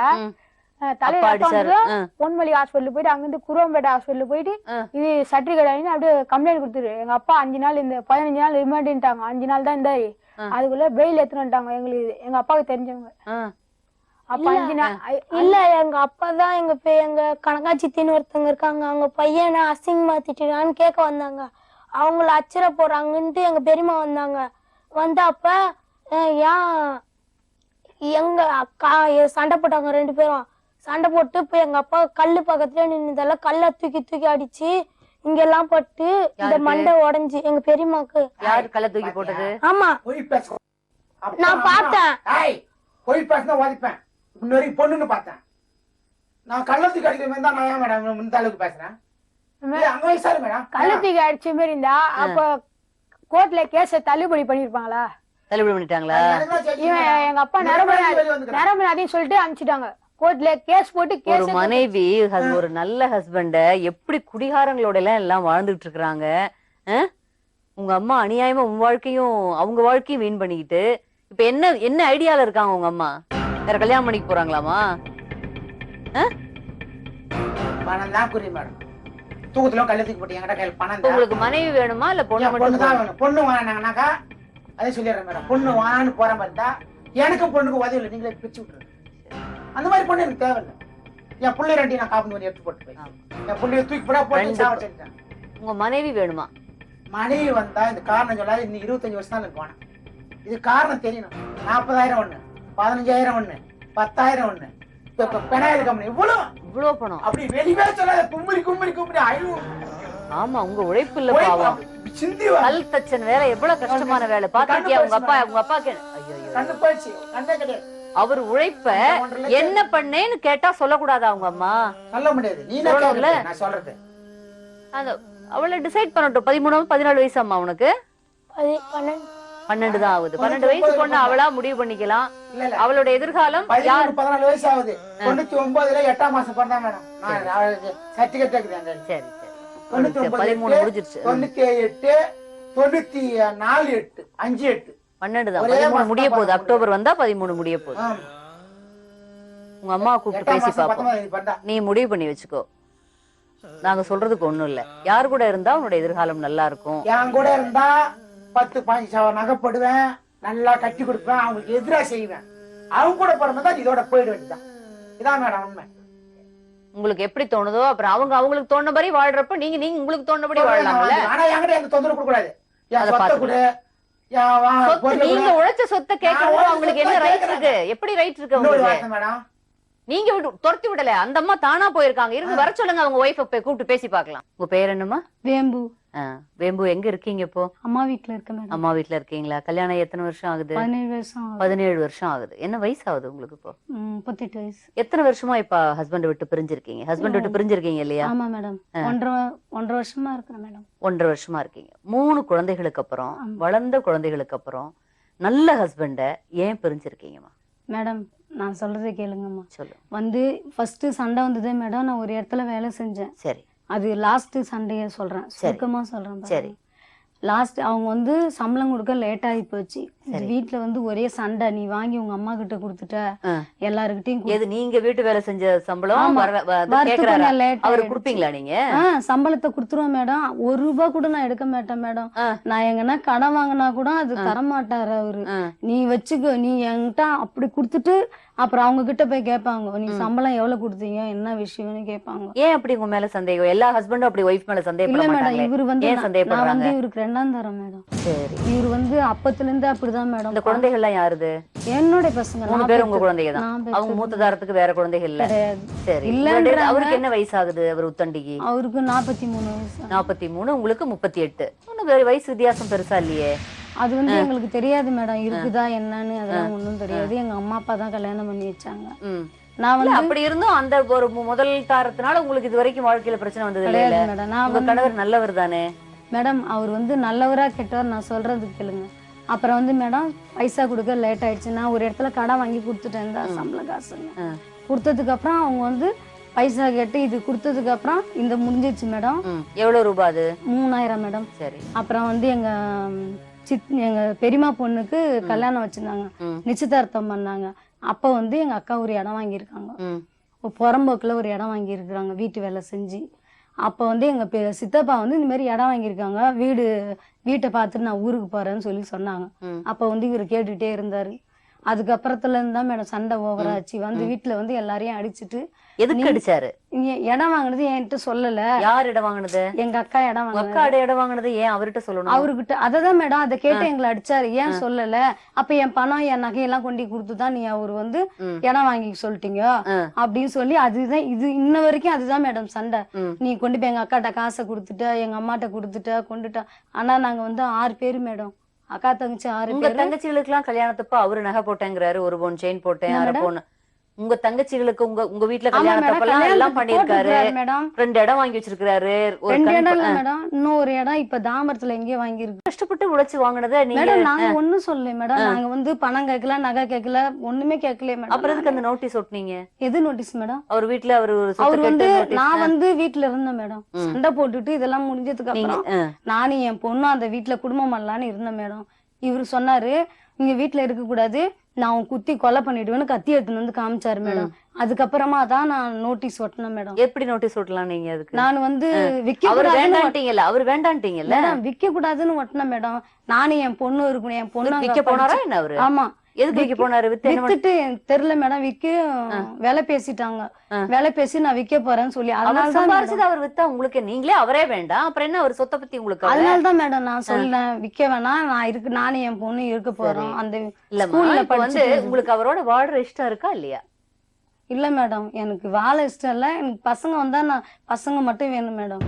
தலையில அப்பா ரத்தம் அடிச்சாரு. வந்ததும் பொன்மொழி ஹாஸ்பிட்டல் போயிட்டு அங்கிருந்து குருவம்பேட்டை ஹாஸ்பிட்டல் போயிட்டு இது சர்டிபிகேட் வாங்கி அப்படியே கம்ப்ளைண்ட் கொடுத்துரு. எங்க அப்பா 5 நாள் இந்த 15 நாள் ரிமாண்டிட்டாங்க. 5 நாள் தான் இருந்தாரு. அதுக்குள்ள பெயில் எடுத்துட்டாங்க எங்களுக்கு, எங்க அப்பாவுக்கு தெரிஞ்சவங்க. அப்ப 5 நாள் இல்ல எங்க அப்பா தான் எங்க கனகாச்சித்தின்னு ஒருத்தவங்க இருக்காங்க, அவங்க பையனை அசிங்கமா திட்டினான்னு கேட்க வந்தாங்க. அவங்கள அச்சர போறாங்கன்ட்டு எங்க பெரியம்மா வந்தாங்க. வந்து அப்ப ஏன் எங்க அக்கா சண்டை போட்டாங்க 2 பேரும். சண்டை போட்டு போய் எங்க அப்பா கல்லு பக்கத்துல நின்னுதெல்லாம் கல்ல தூக்கி தூக்கி அடிச்சு இங்கெல்லாம் பட்டு இந்த மண்டை உடைஞ்சு எங்க பெரியம்மாக்கு. யாரு கல்ல தூக்கி போட்டது? ஆமா போய் பேச நான் பார்த்தேன். போய் பேசினா ஓதிப்பேன். இன்னொரு பொண்ணுன்னு பார்த்தேன். நான் கள்ளத்துக்கு அடிக்கிற மாதிரி தான் நான் ஏன் மேடம் இந்த அளவுக்கு பேசுறேன்? அங்க வயசாரு மேடம் கள்ளத்துக்கு அடிச்ச மாதிரி இருந்தா அப்ப கோர்ட்ல கேஸ தள்ளுபடி பண்ணிருப்பாங்களா? தள்ளுபடி பண்ணிட்டாங்களா? இவன் எங்க அப்பா நரம்பு சொல்லிட்டு அனுப்பிச்சிட்டாங்க. கோர்ட்ல கேஸ் போட்டு ஒரு கேஸ் மனைவி ஒரு நல்ல ஹஸ்பண்ட எப்படி குடிகாரங்களோட எல்லாம் வாழ்ந்துட்டு இருக்காங்க. உங்க அம்மா அநியாயமா உன் வாழ்க்கையும் அவங்க வாழ்க்கையும் வீண் பண்ணிக்கிட்டு இப்ப என்ன ஐடியால இருக்காங்க உங்க அம்மா? வேற கல்யாணம் பண்ணிக்க போறாங்களாமா? பணம் தான் குறி மேடம். தூக்கத்துல கள்ளத்துக்கு போட்டு என்கிட்ட கையில் பணம் தான். உங்களுக்கு மனைவி வேணுமா இல்ல பொண்ணு மட்டும் தான் வேணும்? பொண்ணு வாங்கினாங்கனாக்கா அதே சொல்லிடுறேன் மேடம். பொண்ணு வாங்கன்னு போற மாதிரி தான் எனக்கு பொண்ணுக்கு உதவி இல்லை, நீங்களே பிரிச்சு விட்டுருங்க. அந்த மாதிரி பொண்ணு எனக்கு தேவையில்லை. என் பிள்ளை 2 நான் காப்பி பண்ணி எடுத்து போட்டு போய் என் பிள்ளைய தூக்கி போட போட்டு சாவச்சிட்டேன். உங்க மனைவி வேணுமா? மனைவி வந்தா இந்த காரணம் சொல்லாது. இன்னும் 25 வருஷம் தான் எனக்கு போனேன். இது காரணம் தெரியணும். 40,000 ஒண்ணு, 15,000 ஒண்ணு, 10,000 ஒண்ணு. இப்ப பெனாயில் கம்பெனி இவ்வளவு பணம் அப்படி வெளியே சொல்லாத. கும்பரி கும்பரி கும்பரி அழுவும். ஆமா, உங்க உழைப்பு இல்ல பாவம். சிந்தி கல் தச்சன் வேலை எவ்வளவு கஷ்டமான வேலை பாத்திருக்கியா? உங்க அப்பா கண்ணு போயிடுச்சு. கண்ணே கிடையாது. அவர் உழைப்ப என்ன பண்ணேன்னு கேட்டா சொல்லக்கூடாதா அவங்க அம்மா? சொல்ல முடியாது. நீ நான் சொல்றது அந்த அவளை டிசைட் பண்ணட்டும். 13 14 வயசு அம்மா உனக்கு? 12 தான் ஆகுது. 12 வயசு பொண்ணு அவளா முடிவு பண்ணிக்கலாம். அவளோட எதிர்காலம் 14 வயசு ஆகுது. 99ல 8ஆம் மாசம் பிறந்தா மேடம். சர்டிபிகேட் இருக்குது. சரி 13 முடிஞ்சிருச்சு. 98 94 8 5 8 12 தான். 13 முடிய போகுது. அக்டோபர் வந்தா 13 முடிய போகுது. உங்க அம்மா கூப்பிட்டு பேசி பாப்போம். நீ முடிவு பண்ணி வச்சுக்கோ. நாங்க சொல்றதுக்கு ஒண்ணும் இல்ல. யாரு கூட இருந்தா உன்னோட எதிர்காலம் நல்லா இருக்கும்? என் கூட இருந்தா 10-15 சவரன் நகைப்படுவேன், நல்லா கட்டி கொடுப்பேன், அவங்களுக்கு எதிராக செய்வேன். அவங்க கூட போறதா இதோட போயிட வேண்டியதான். இதான் மேடம் உண்மை. உங்களுக்கு எப்படி தோணுதோ அப்புறம் அவங்களுக்கு தோணுபடி வாழ்றப்ப நீங்க உங்களுக்கு தோணுபடி வாழலாம்ல. ஆனா என்கிட்ட எனக்கு தொந்தரவு கொடுக்க கூடாது. நீங்க உழைச்ச சொத்தை கேட்கணும். அவங்களுக்கு என்ன ரைட் இருக்கு? எப்படி ரைட் இருக்கு உங்களுக்கு? மேடம் நீங்க துரத்தி விடல. அந்த அம்மா தானா போயிருக்காங்க. இருந்து வர சொல்லுங்க. அவங்க ஒய்ஃப கூப்பிட்டு பேசி பார்க்கலாம். உங்க பேர் என்னம்மா? வேம்பு. வேம்பு எங்க இருக்கீங்க இப்போ? அம்மா வீட்டுல இருக்க மேடம். அம்மா வீட்டுல இருக்கீங்களா? கல்யாணம் எத்தனை வருஷம் ஆகுது? 17 வருஷம். 17 வருஷம் ஆகுது. என்ன வயசு ஆகுது உங்களுக்கு இப்போ? 38 வயசு. எத்தனை வருஷமா இப்ப ஹஸ்பண்ட் விட்டு பிரிஞ்சிருக்கீங்க? ஹஸ்பண்ட் விட்டு பிரிஞ்சிருக்கீங்க இல்லையா? ஆமா மேடம். 1.5 வருஷமா இருக்கிறேன் மேடம். 1.5 வருஷமா இருக்கீங்க. 3 குழந்தைகளுக்கு அப்புறம், வளர்ந்த குழந்தைகளுக்கு அப்புறம் நல்ல ஹஸ்பண்ட ஏன் பிரிஞ்சிருக்கீங்கம்மா? மேடம் நான் சொல்றதை கேளுங்கம்மா. சொல்லு. வந்து ஃபர்ஸ்ட் சண்டை வந்ததே மேடம், நான் ஒரு இடத்துல வேலை செஞ்சேன். சரி. அது லாஸ்ட் சண்டையே சொல்றேன், சுருக்கமா சொல்றேன். சரி. லாஸ்ட் அவங்க வந்து சம்பளம் கொடுக்க லேட் ஆகி போச்சு. வீட்டுல வந்து ஒரே சண்டை. நீ வாங்கி உங்க அம்மா கிட்ட கொடுத்துட்ட எல்லாருக்கிட்டையும். நீங்க வீட்டு வேலை செஞ்ச சம்பளம் அவரு குடுப்பீங்களா? நீங்க சம்பளத்தை குடுத்துருவோம் மேடம். 1 ரூபாய் கூட நான் எடுக்க மாட்டேன் மேடம். நான் எங்கன்னா கடன் வாங்கினா கூட அது தரமாட்டாரு அவரு. நீ வச்சுக்கோ, நீ என்கிட்ட அப்படி குடுத்துட்டு அப்புறம் அவங்க கிட்ட போய் கேட்பாங்க, நீ சம்பளம் எவ்வளவு கொடுத்தீங்க, என்ன விஷயம்னு கேட்பாங்க. ஏன் அப்படி உங்க மேல சந்தேகம்? எல்லா ஹஸ்பண்டும் அப்படி ஒய்ஃப் மேல சந்தேகப்பட மாட்டாங்க. இவரு வந்து நான் வந்து இவருக்கு 2ஆம் தரம் மேடம். சரி. இவரு வந்து அப்பத்துல இருந்து அப்படிதான் மேடம். இந்த குழந்தைகள் எல்லாம் யாருது? என்னோட பசங்க. 3 பேர் உங்க குழந்தைங்க தான். அவங்க மூத்த தாரத்துக்கு வேற குழந்தைகள் இல்ல? சரி. அவருக்கு என்ன வயசு ஆகுது? அவர் உத்தண்டிக்கு அவருக்கு 43 வயசு. 43. உங்களுக்கு 38. ஒன்னும் வயசு வித்தியாசம் பெருசா இல்லையே. அது வந்து எங்களுக்கு தெரியாது மேடம், இருக்குதா என்னன்னு அதெல்லாம் ஒண்ணும் தெரியாது. எங்க அம்மா அப்பா தான் கல்யாணம் பண்ணி வச்சாங்க. நான் வந்து அப்படி இருந்தும் அந்த ஒரு முதல் தாரத்தினால உங்களுக்கு இது வரைக்கும் வாழ்க்கையில பிரச்சனை வந்தது இல்ல மேடம். உங்க கணவர் நல்லவர் தானே மேடம்? அவர் வந்து நல்லவரா கெட்டவர் நான் சொல்றது கேளுங்க. அப்புறம் வந்து மேடம் பைசா கொடுக்க லேட் ஆயிடுச்சு. நான் ஒரு இடத்துல கடன் வாங்கி கொடுத்துட்டேன் தான் சம்பள காசுங்க. கொடுத்ததுக்கு அப்புறம் அவங்க வந்து பைசா கேட்டு இது கொடுத்ததுக்கு அப்புறம் இந்த முடிஞ்சிச்சு மேடம். எவ்வளவு ரூபாய் அது? 3000 மேடம். சரி. அப்புறம் வந்து எங்க பெரியம்மா பொண்ணுக்கு கல்யாணம் வச்சிருந்தாங்க, நிச்சயதார்த்தம் பண்ணாங்க. அப்ப வந்து எங்க அக்கா ஒரு இடம் வாங்கியிருக்காங்க. புறம்போக்கில் ஒரு இடம் வாங்கியிருக்கிறாங்க வீட்டு வேலை செஞ்சு. அப்போ வந்து எங்கள் சித்தப்பா வந்து இந்த மாதிரி இடம் வாங்கியிருக்காங்க, வீட்டை பார்த்துட்டு நான் ஊருக்கு போகிறேன்னு சொல்லி சொன்னாங்க. அப்போ வந்து இவர் கேட்டுகிட்டே இருந்தார். அதுக்கப்புறத்துல இருந்தா மேடம் சண்டை ஓவராச்சு. வந்து வீட்டுல வந்து எல்லாரையும் அடிச்சுட்டு. எதுக்கு அடிச்சாரு? இடம் வாங்கினது என்கிட்ட சொல்லல. யார் இடம் வாங்கினது? எங்க அக்கா இடம் வாங்கினது. அக்கா இடம் வாங்கினது ஏன் அவர்கிட்ட சொல்லணும்? அவர்கிட்ட அததான் மேடம் அதை கேட்டு எங்களை அடிச்சாரு. ஏன் சொல்லல? அப்ப என் பணம் என் நகையெல்லாம் கொண்டு கொடுத்துதான் நீ அவர் வந்து இடம் வாங்கி சொல்லிட்டீங்க அப்படின்னு சொல்லி அதுதான் இது இன்ன வரைக்கும் அதுதான் மேடம் சண்டை. நீ கொண்டு போய் எங்க அக்காட்ட காசை கொடுத்துட்ட, எங்க அம்மாட்ட கொடுத்துட்ட, கொண்டுட்ட. ஆனா நாங்க வந்து 6 பேரு மேடம், அக்கா தங்கச்சி 6 பேர். உங்க தங்கச்சிகளுக்கு எல்லாம் கல்யாணத்தப்ப அவரு நகை போட்டேங்கிறாரு, 1 பவுன் செயின் போட்டேன், 1/2 பவுன். உங்க தங்கச்சிகளுக்கு உங்க வீட்டுல கல்யாணத்தப்ப எல்லாம் பண்ணிருக்காரு மேடம். 2 இடம் வாங்கி வச்சிருக்காரு. 2 இடம் இல்ல மேடம், இன்னொரு இடம் இப்ப தாமரத்துல எங்கேயோ வாங்கிருக்கு. கஷ்டப்பட்டு உழைச்சு வாங்கினத மேடம் நாங்க ஒண்ணும் சொல்லல மேடம். நாங்க வந்து பணம் கேட்கல, நகை கேட்கல, ஒண்ணுமே கேட்கல மேடம். அப்புறம் எதுக்கு அந்த நோட்டீஸ் ஒட்டுனீங்க? எது நோட்டீஸ் மேடம்? அவர் வீட்டுல அவர் வந்து நான் வந்து வீட்டுல இருந்தேன் மேடம். சண்டை போட்டுட்டு இதெல்லாம் முடிஞ்சதுக்கு அப்புறம் நானும் என் பொண்ணும் அந்த வீட்டுல குடும்பம் பண்ணலான்னு இருந்தேன் மேடம். இவரு சொன்னாரு இங்க வீட்டுல இருக்க கூடாது, நான் உன் குத்தி கொலை பண்ணிடுவேன்னு கத்தி எடுத்துன்னு வந்து காமிச்சாரு மேடம். அதுக்கப்புறமா தான் நான் நோட்டீஸ் ஒட்டினேன் மேடம். எப்படி நோட்டீஸ் ஒட்டலாம் நீங்க? அதுக்கு நான் வந்து அவர் வேண்டான்ட்டீங்கல்ல மேடம், விக்க கூடாதுன்னு ஒட்டினேன் மேடம். நானும் என் பொண்ணு இருக்கணும், என் பொண்ணு விக்க போனாரா என்ன அவரு? ஆமா. எதுக்கு விக்க போனாரு? வித்துட்டு தெரியல மேடம். வேலை பேசிட்டாங்க, வேலை பேசி நான் விக்க போறேன்னு சொல்லி. அதனாலதான் அவர் வித்தா உங்களுக்கு நீங்களே அவரே வேண்டாம், அப்புறம் என்ன அவர் சொத்தை பத்தி உங்களுக்கு? அதனாலதான் மேடம் நான் சொல்லேன் விக்க வேணாம், நானும் என் பொண்ணு இருக்க போறோம். அந்த ஸ்கூல்ல வந்து உங்களுக்கு அவரோட வாழ்ற இஷ்டம் இருக்கா இல்லையா? இல்ல மேடம், எனக்கு வாழ இஷ்டம் இல்ல. எனக்கு பசங்க வந்தா நான் பசங்க மட்டும் வேணும் மேடம்.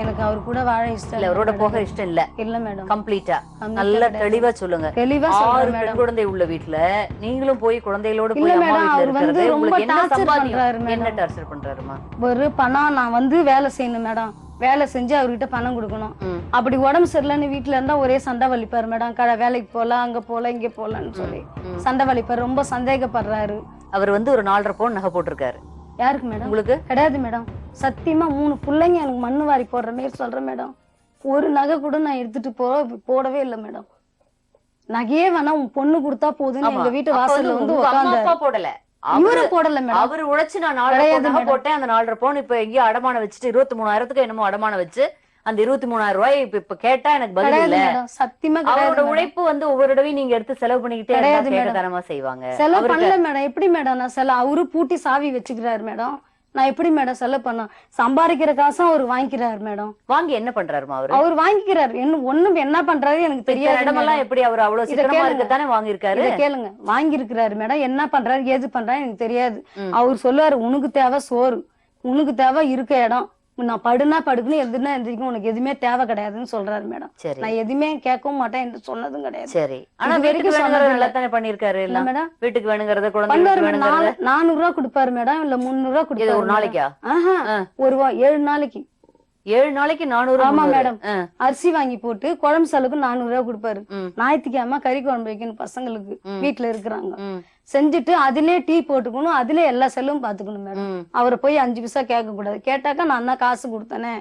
எனக்கு அவர் கூட வாழ இஷ்டம் இல்ல, அவரோட போக இஷ்டம் இல்ல. இல்ல மேடம். கம்ப்ளீட்டா நல்ல தெளிவா சொல்லுங்க. தெளிவா 6 பெண் குழந்தை உள்ள வீட்டுல நீங்களும் போய் குழந்தைகளோட போய் இல்ல அம்மா மேடம், வீட்ல அவர் வந்து இருக்கிறது ரொம்ப உங்களுக்கு என்ன டார்ச்சர் சம்பாதியம்? பண்றாரு என்ன மேடம். டார்ச்சர் பண்றாருமா? ஒரு பணம் நான் வந்து வேலை செய்யணும் மேடம், வேலை செஞ்சு அவர்கிட்ட பணம் கொடுக்கணும். அப்படி உடம்பு சரியில்லைன்னு வீட்டுல இருந்தா ஒரே சண்டை வலிப்பாரு மேடம். வேலைக்கு போலாம், அங்க போலாம், இங்க போலான்னு சொல்லி சண்டை வலிப்பாரு. ரொம்ப சந்தேகப்படுறாரு. அவர் வந்து ஒரு 4.5 பவுன் நகை போட்டிருக்காரு. யாருக்கு மேடம்? உங்களுக்கு கிடையாது மேடம். சத்தியமா 3 பிள்ளைங்க எனக்கு மண்ணு வாரி போடுற மாதிரி சொல்றேன் மேடம். ஒரு நகை கூட நான் எடுத்துட்டு போடவே இல்லை மேடம். நகையே வேணா உன் பொண்ணு கொடுத்தா போதுன்னு எங்க வீட்டு வாசல்ல வந்து உட்கார்ந்தாரு. போடல, இவரு போடல மேடம். அவரு உழைச்சு நான் 4.5 போட்டேன். அந்த 4.5 பவுன் இப்ப எங்கேயோ அடமானம் வச்சுட்டு 23,000க்கு என்னமோ அடமானம் வச்சு அந்த 23,000 ரூபாய் இப்ப கேட்டா எனக்கு பதில் இல்ல. சத்தியமா அவரோட உழைப்பு வந்து ஒவ்வொரு தடவையும் நீங்க எடுத்து செலவு பண்ணிக்கிட்டே கேட்கத்தனமா செய்வாங்க. செலவு பண்ணல மேடம். எப்படி மேடம் நான் செலவு? அவரு பூட்டி சாவி வச்சுக்கிறாரு மேடம். நான் எப்படி மேடம் செலவு பண்ண? சம்பாதிக்கிற காசும் அவர் வாங்கிக்கிறாரு மேடம். வாங்கி என்ன பண்றாருமா அவரு? அவர் வாங்கிக்கிறாரு. ஒண்ணும் என்ன பண்றாரு எனக்கு தெரியாது. இடமெல்லாம் எப்படி அவர் அவ்வளவு சிக்கனமா இருக்கத்தானே வாங்கியிருக்காரு? கேளுங்க, வாங்கி இருக்கிறாரு மேடம். என்ன பண்றாரு ஏது பண்றாரு எனக்கு தெரியாது. அவர் சொல்லுவாரு உனக்கு தேவை சோறு, உனக்கு தேவை இருக்க இடம், நான் படுனா படுக்கணும், எதுனா எந்திரிக்கும், உனக்கு எதுவுமே தேவை கிடையாதுன்னு சொல்றாரு மேடம். நான் எதுவுமே கேட்கவும் மாட்டேன் என்று சொன்னதும் கிடையாது. சரி, ஆனா வீட்டுக்கு வேணுங்கிறது நல்லா தானே பண்ணிருக்காரு மேடம். வீட்டுக்கு வேணுங்கிறத குழந்தைகளுக்கு 400 ரூபா கொடுப்பாரு மேடம், இல்ல 300 ரூபா கொடுப்பாரு. ஒரு நாளைக்கா? ஒரு 7 நாளைக்கு. 7 நாளைக்கு 400? ஆமா மேடம். அரிசி வாங்கி போட்டு குழம்பு செலவுக்கு 400 ரூபா கொடுப்பாரு. ஞாயிற்றுக்கிழமை கறி குழம்பு வைக்கணும் பசங்களுக்கு, வீட்டுல இருக்கிறாங்க. செஞ்சுட்டு அதுலயே டீ போட்டுக்கணும், அதுல எல்லா செலவும் பாத்துக்கணும் மேடம். அவரை போய் 5 பைசா கேட்க கூடாது. கேட்டாக்கா நான் தான் காசு கொடுத்தனே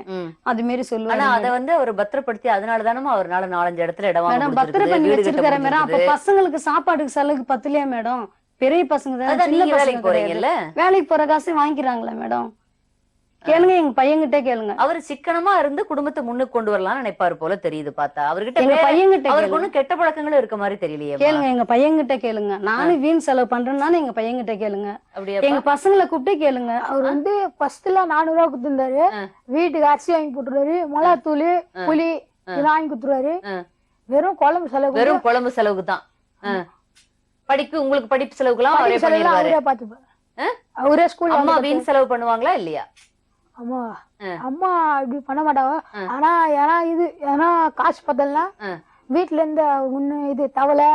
அது மாரி சொல்லுவாங்க. ஆனா அதை வந்து அவர் பத்திரப்படுத்தி அதனாலதானே அவரால் 4-5 இடத்துல இடம் மேடம் பத்திரம் பண்ணி வச்சிருக்காரு மேடம். அப்ப பசங்களுக்கு சாப்பாடுக்கு செலவுக்கு பத்தலையா மேடம்? பெரிய பசங்க தானே, வேலைக்கு போறீங்கல்ல, வேலைக்கு போற காசு வாங்கிக்கிறாங்களா மேடம்? கேளுங்க, எங்க பையன்கிட்ட கேளுங்க. அவர் சிக்கனமா இருந்து குடும்பத்தை முன்னுக்கு கொண்டு வரலாம்னு நினைப்பாரு போல தெரியுது பார்த்தா. அவர்கிட்ட எங்க பையன்கிட்ட அவருக்கு ஒண்ணும் கெட்ட பழக்கங்களும் இருக்க மாதிரி தெரியலையே. கேளுங்க, எங்க பையன்கிட்ட கேளுங்க. நானும் வீண் செலவு பண்றேன்னு எங்க பையன்கிட்ட கேளுங்க. எங்க பசங்களை கூப்பிட்டு கேளுங்க. அவர் வந்து ஃபர்ஸ்ட்ல 400 ரூபா கொடுத்திருந்தாரு. வீட்டுக்கு அரிசி வாங்கி போட்டுருவாரு, மிளகாத்தூள், புளி இதெல்லாம் வாங்கி கொடுத்துருவாரு. வெறும் குழம்பு செலவு, வெறும் குழம்பு செலவுக்கு தான். உங்களுக்கு படிப்பு செலவுக்குலாம் அவரே பண்ணிடுவாரு. அவரே பாத்துப்பாரு. அவரே ஸ்கூல். அம்மா வீண் செலவு பண்ணுவாங்களா இல்லையா? அம்மா அம்மா இப்படி பண்ண மாட்டாங்க. ஆனா ஏன்னா காசு பத்தலன்னா வீட்டுல இருந்து இது தவளை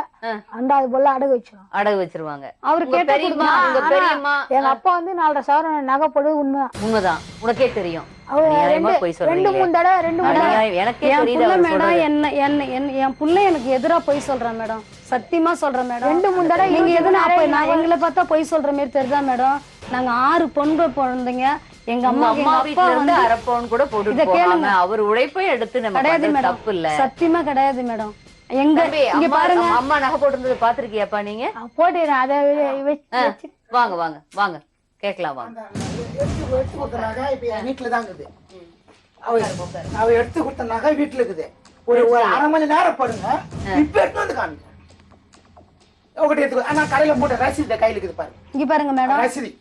அண்டா அது போல அடகு வச்சிருவாங்க. அவரு கேட்டா எங்க அப்பா வந்து 4.5 சவரன் நகை போடுறது உண்மைதான். உனக்கே தெரியும். என் புள்ள எனக்கு எதிரா பொய் சொல்றேன் மேடம். சத்தியமா சொல்றேன் மேடம். 2-3 தடவை நீங்க எதுனா எங்களை பார்த்தா பொய் சொல்ற மாதிரி தெரியுதா மேடம்? நாங்க 6 பொண்ணு குழந்தைங்க. எங்க அம்மா வீட்டுல இருந்து 1/2 பவுன் கூட போட்டு போவாங்க. அவர் உழைப்பை எடுத்து கிடையாது மேடம். தப்பு இல்ல, சத்தியமா கிடையாது மேடம். இங்க பாருங்க, அம்மா நகை போட்டிருந்தது பாத்திருக்கியாப்பா நீங்க? போட்டு வாங்க வாங்க வாங்க கேட்கலாம் வாங்க. எடுத்து கொடுத்த நகை இப்ப என் வீட்டுல தான் இருக்குது. அவ எடுத்து கொடுத்த நகை வீட்டுல இருக்குது. ஒரு அரை மணி நேரம் படுங்க, இப்ப எடுத்து வந்து காமிங்க. உங்ககிட்ட எடுத்து ஆனா கடையில போட்ட ரசீது கையில இருக்குது பாரு. இங்க பாருங்க மேடம், ரசீது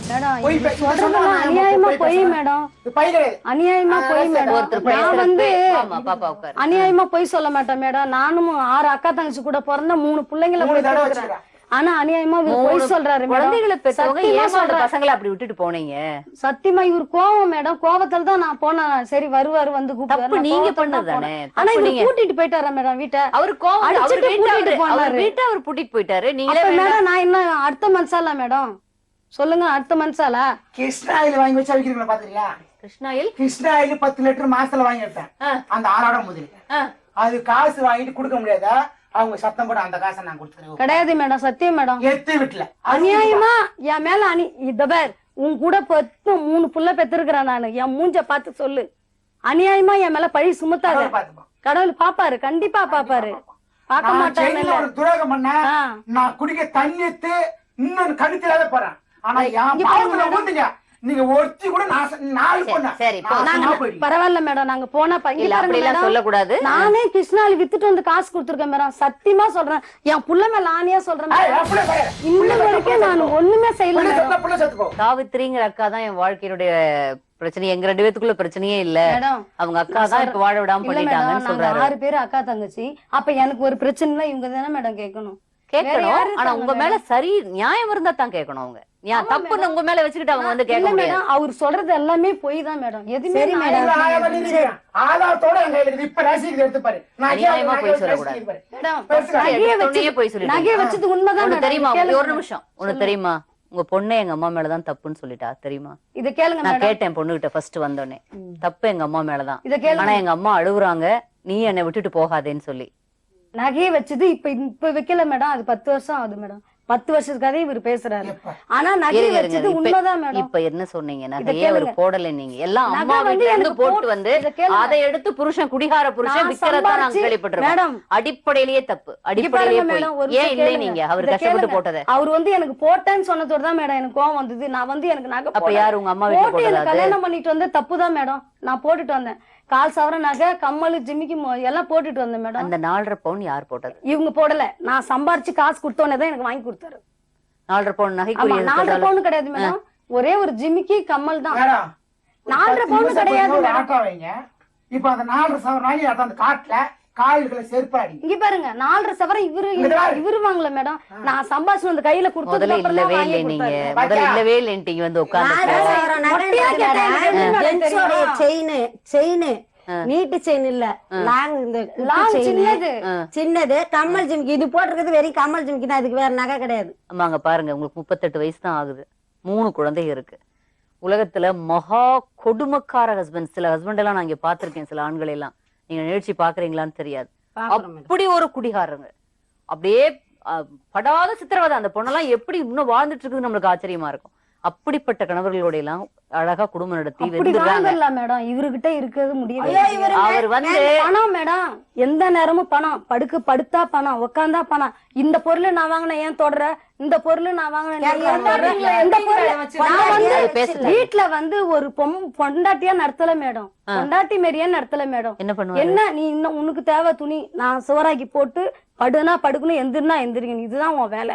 மேடம் போய் இது சொல்றதெல்லாம் அநியாயமா போய் மேடம், பை கிடையாது. அநியாயமா போய் மேடம். ஒருத்தர் நான் வந்து ஆமா பாப்பா உட்காரு. அநியாயமா போய் சொல்ல மாட்டேன் மேடம். நானும் 6 அக்கா தங்கச்சி கூட பிறந்த 3 பிள்ளைங்களை மூணு தடவை பெற்றெடுக்கிறேன். வச்சுக்கிறேன். ஆனா அநியாயமா இவர் போய் சொல்றாரு மேடம். குழந்தைகளை பெற்றவங்க சத்தியமா ஏன் அந்த சொல்றேன். பசங்களை அப்படி விட்டுட்டு போனீங்க? சத்தியமா இவர் கோவம் மேடம், கோவத்துல தான் நான் போனேன். சரி வருவாரு வந்து கூப்பிடுவாரு. தப்பு நான் நீங்க கோவத்துல தான் பண்ணதுதானே? போனேன். தப்பு ஆனா இவர் நீங்க. கூட்டிட்டு போயிட்டாரா மேடம் வீட்டை? அவரு கோவம் அடிச்சிட்டு கூட்டிட்டு போனாரு. வீட்டை அவர் கூட்டிட்டு போயிட்டாரு. நீங்களே அப்ப மேடம் நான் என்ன அடுத்த மனசாலா மேடம்? சொல்லுங்க, அடுத்த மனசாலா? கிருஷ்ணா ஆயில் வாங்கி வச்சு வைக்கிறீங்களா பாத்துக்கீங்களா? கிருஷ்ணாயில் கிருஷ்ணா ஆயில் 10 லிட்டர் மாசத்துல வாங்கி எடுத்தேன். அந்த ஆளோட முதல் அது காசு வாங்கிட்டு கொடுக்க முடியாதா? அவங்க சத்தம் போட அந்த காசை நான் கொடுத்துருவேன். கிடையாது மேடம், சத்தியம் மேடம். எத்து வீட்டுல அநியாயமா என் மேல இத பேர் உன் கூட 3 புள்ள பெத்திருக்கிறேன் நானு. என் மூஞ்ச பார்த்து சொல்லு. அநியாயமா என் மேல பழி சுமத்தாத. பாத்துப்போம். கடவுள் பாப்பாரு, கண்டிப்பா பாப்பாரு. பார்க்க நான் மாட்டாங்க. ஜெயில்ல ஒரு துரோகம் பண்ண ஆ. நான் குடிக்க தண்ணி எடுத்து இன்னொன்னு கழுத்திலாத போறேன். ஆனா என் இங்க பாவத்துல பாருங்க ஊத்துங்க. நீங்க ஒருத்தி கூட நாலு பொண்ணு. சரி, இப்போ நாங்க பரவாயில்ல மேடம், நாங்க போனா இல்ல அப்படி எல்லாம் சொல்லக்கூடாது. நானே கிருஷ்ணாலி வித்துட்டு வந்து காசு கொடுத்துருக்கேன் மேடம். சத்தியமா சொல்றேன், என் புள்ள மேல ஆணியா சொல்றேன் மேடம். இன்ன வரைக்கும் நான் ஒண்ணுமே செய்யல மேடம். சாவித்திரிங்கிற அக்கா தான் என் வாழ்க்கையினுடைய பிரச்சனை. எங்க 2 பேத்துக்குள்ள பிரச்சனையே இல்ல. மேடம் அவங்க அக்கா தான் இப்ப வாழ விடாம இல்ல பண்ணிட்டாங்கன்னு மேடம், நாங்க சொல்றாரு. 6 பேர் அக்கா தங்கச்சி. அப்ப எனக்கு ஒரு பிரச்சனை இவங்க தானே மேடம் கேட்கணும். வேற கேட்கணும். யாரு ஆனா இருக்காங்க உங்க மேல சரி நியாயம் இருந்தா தான் கேட்கணும். அவங்க தப்புன்னு உங்க மேல வச்சுக்கிட்டு அவங்க வந்து கேட்க இல்ல முடியாது. மேடம், அவர் சொல்றது எல்லாமே பொய் தான் மேடம். எதுவுமே சரி மேடம். ஆதாரத்தோட எங்க இருக்குது. இப்ப ரசீது எடுத்து பாரு. நான் அநியாயமா போய் சொல்லக்கூடாது. மேடம், எடுத்த உடனே போய் சொல்லிட்டீங்க. நகையை வச்சது உண்மைதான் உனக்கு மேடம். தெரியுமா? இதை கேளுங்க ஒரு நிமிஷம். உனக்கு தெரியுமா உங்க பொண்ணு எங்க அம்மா மேலதான் தப்புன்னு சொல்லிட்டா தெரியுமா? இத கேளுங்க நான் மேடம். கேட்டேன் பொண்ணுகிட்ட ஃபர்ஸ்ட் வந்தோடனே. தப்பு எங்க அம்மா மேலதான். இத கேளுங்க. ஆனா எங்க அம்மா அழுகுறாங்க, நீ என்னை விட்டுட்டு போகாதேன்னு சொல்லி. நகையை வச்சது இப்ப வைக்கல மேடம். அது 10 வருஷம் ஆகுது மேடம். 10 வருஷத்து கதை இவர் பேசுறாரு. ஆனா நகையை வச்சது உண்மைதான் மேடம். இப்ப என்ன சொன்னீங்க? நகையே கேளுங்க. அவர் போடல. நீங்க எல்லாம் நகை அம்மா வந்து வீட்டுல இருந்து எனக்கு போட்டு வந்து இத கேளுங்க. அதை எடுத்து புருஷன் குடிகார புருஷன் நான் விக்கிறதா நாங்க சம்பாரிச்சு- கேள்விப்பட்டிருக்கோம். மேடம், அடிப்படையிலேயே தப்பு. இங்க அடிப்படையிலேயே பாருங்க போய் மேடம், ஒரு ஏன் நிமிஷம் இல்லை கேளுங்க. நீங்க அவர் இத கஷ்டப்பட்டு கேளுங்க. போட்டதை? அவர் வந்து எனக்கு போட்டேன்னு சொன்னதோட தான் மேடம் எனக்கு கோவம் வந்தது. நான் வந்து எனக்கு நகை அப்ப போடல. யாரு உங்க அம்மா வீட்டுல போட்டு எனக்கு போட்டதா? கல்யாணம் பண்ணிட்டு வந்த தப்புதான் மேடம். நான் போட்டுட்டு வந்தேன். 1/4 சவரன் நகை, கம்மல், ஜிமிக்கி எல்லாம் போட்டுட்டு வந்தேன் மேடம். அந்த 4.5 பவுன் யார் போட்டது? இவங்க போடல. நான் சம்பாரிச்சு காசு கொடுத்தோன்னே தான் எனக்கு வாங்கி கொடுத்தாரு. 4.5 பவுன் ஆமா, நகைக்குரிய 4.5 பவுன் கிடையாது மேடம். ஒரே ஒரு ஜிமிக்கி கம்மல் தான். மேடம் 4.5 பவுன் கிடையாது மேடம். ஆட்டோ வைங்க. இப்ப அந்த 4 சவரம் வாங்கி அந்த காட்டுல கால்களை செருப்பாடி. இங்க பாருங்க, 4.5 சவரம் இவரு வாங்கல மேடம். நான் சம்பாதிச்சு வந்து கையில முதல்ல கொடுத்ததுக்கு அப்புறம் தான் இல்லவே வாங்கி இல்லை. நீங்க கொடுத்தாரு. முதல்ல இல்லவே இல்லைன்ட்டீங்க வந்து உட்கார்ந்து. நீட்டு செயின் இல்ல, லாங் இந்த லாங் சின்னது. சின்னது கம்மல் ஜிமிக்கி. இது போட்டிருக்கிறது வெறும் கம்மல் ஜிமிக்கி தான். இதுக்கு வேற நகை கிடையாது. ஆமாங்க பாருங்க, உங்களுக்கு 38 வயசு தான் ஆகுது. 3 குழந்தைங்க இருக்கு. உலகத்துல மகா கொடுமைக்கார ஹஸ்பண்ட். சில ஹஸ்பண்ட் எல்லாம் நான் இங்க பாத்திருக்கேன், சில ஆண்களை எல்லாம். நீங்க நிகழ்ச்சி பாக்குறீங்களான்னு தெரியாது. அப்படி ஒரு குடிகாரங்க. அப்படியே படாத சித்திரவதை. அந்த பொண்ணெல்லாம் எப்படி இன்னும் வாழ்ந்துட்டு இருக்குன்னு நம்மளுக்கு ஆச்சரியமா இருக்கும். அப்படிப்பட்ட கணவர்களோட எல்லாம் அழகா குடும்பம் நடத்தி வெந்துடுறாங்க மேடம். இவர்கிட்ட இருக்கிறது முடியல. அவர் வந்து பணம் மேடம், எந்த நேரமும் பணம். படுத்தா பணம், உட்காந்தா பணம். இந்த பொருள் நான் வாங்கினேன் ஏன் தொடர, இந்த பொருள் நான் வாங்கினேன். வீட்டுல வந்து ஒரு பொண்டாட்டியா நடத்தல மேடம். பொண்டாட்டி மாரியா நடத்தல மேடம். என்ன பண்ணுவாங்க? என்ன நீ இன்னும் உனக்கு தேவை துணி நான் சுவராக்கி போட்டு படுனா படுக்கணும், எந்திரனா எந்திரிக்கணும். இதுதான் உன் வேலை.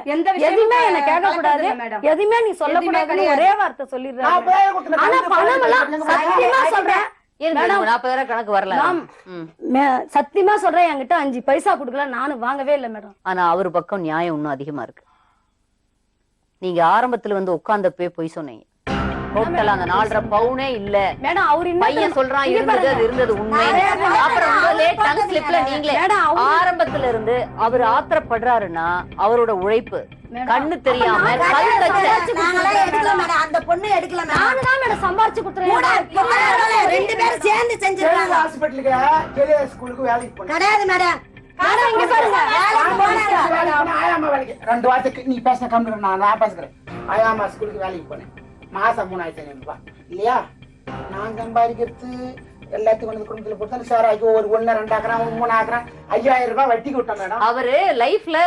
எதுவுமே என்ன கேட்க கூடாது, எதுவுமே நீ சொல்லக்கூடாது. ஒரே வார்த்தை சொல்லிடுறேன். ஆனா பணம் எல்லாம் சத்தியமா சொல்றேன், 40,000 கணக்கு வரல. சத்தியமா சொல்றேன், என்கிட்ட 5 பைசா குடுக்கல, நானும் வாங்கவே இல்லை மேடம். ஆனா அவரு பக்கம் நியாயம் இன்னும் அதிகமா இருக்கு. நீங்க ஆரம்பத்துல வந்து உட்கார்ந்தப்பே போய் சொன்னீங்க. டோட்டலா அந்த 4.5 பவுனே இல்ல மேடம். அவரு பையன் சொல்றான் இருந்தது உண்மை. அப்புறம் உங்களே டங் ஸ்லிப்ல நீங்களே ஆரம்பத்துல இருந்து அவர் ஆத்திரப்படுறாருன்னா அவரோட உழைப்பு கண்ணு தெரியாம அந்த பொண்ணு எடுக்கல. நானும் தான் மேடம் சம்பாரிச்சு கொடுத்துறேன். 2 பேரும் சேர்ந்து செஞ்சிருக்காங்க. ஹாஸ்பிட்டலுக்கு ஸ்கூலுக்கு வேலைக்கு போனேன் கிடையாது மேடம். இங்க பாருங்க, 2 வாரத்துக்கு நீ பேச கம்ப்யூட்டர் நான் பேசுறேன். ஆயாமா ஸ்கூலுக்கு வேலைக்கு போனேன். மாசம் 3,500 ரூபாய் இல்லையா? நான் சம்பாதிக்கிறது எல்லாத்துக்கும் வந்து குடும்பத்துல போட்டு சார் ஆக்கி ஒரு 1 2 ஆக்குறான் 3 ஆக்குறான் 5000 ரூபாய் வட்டிக்கு விட்டோம் மேடம். அவரு லைஃப்ல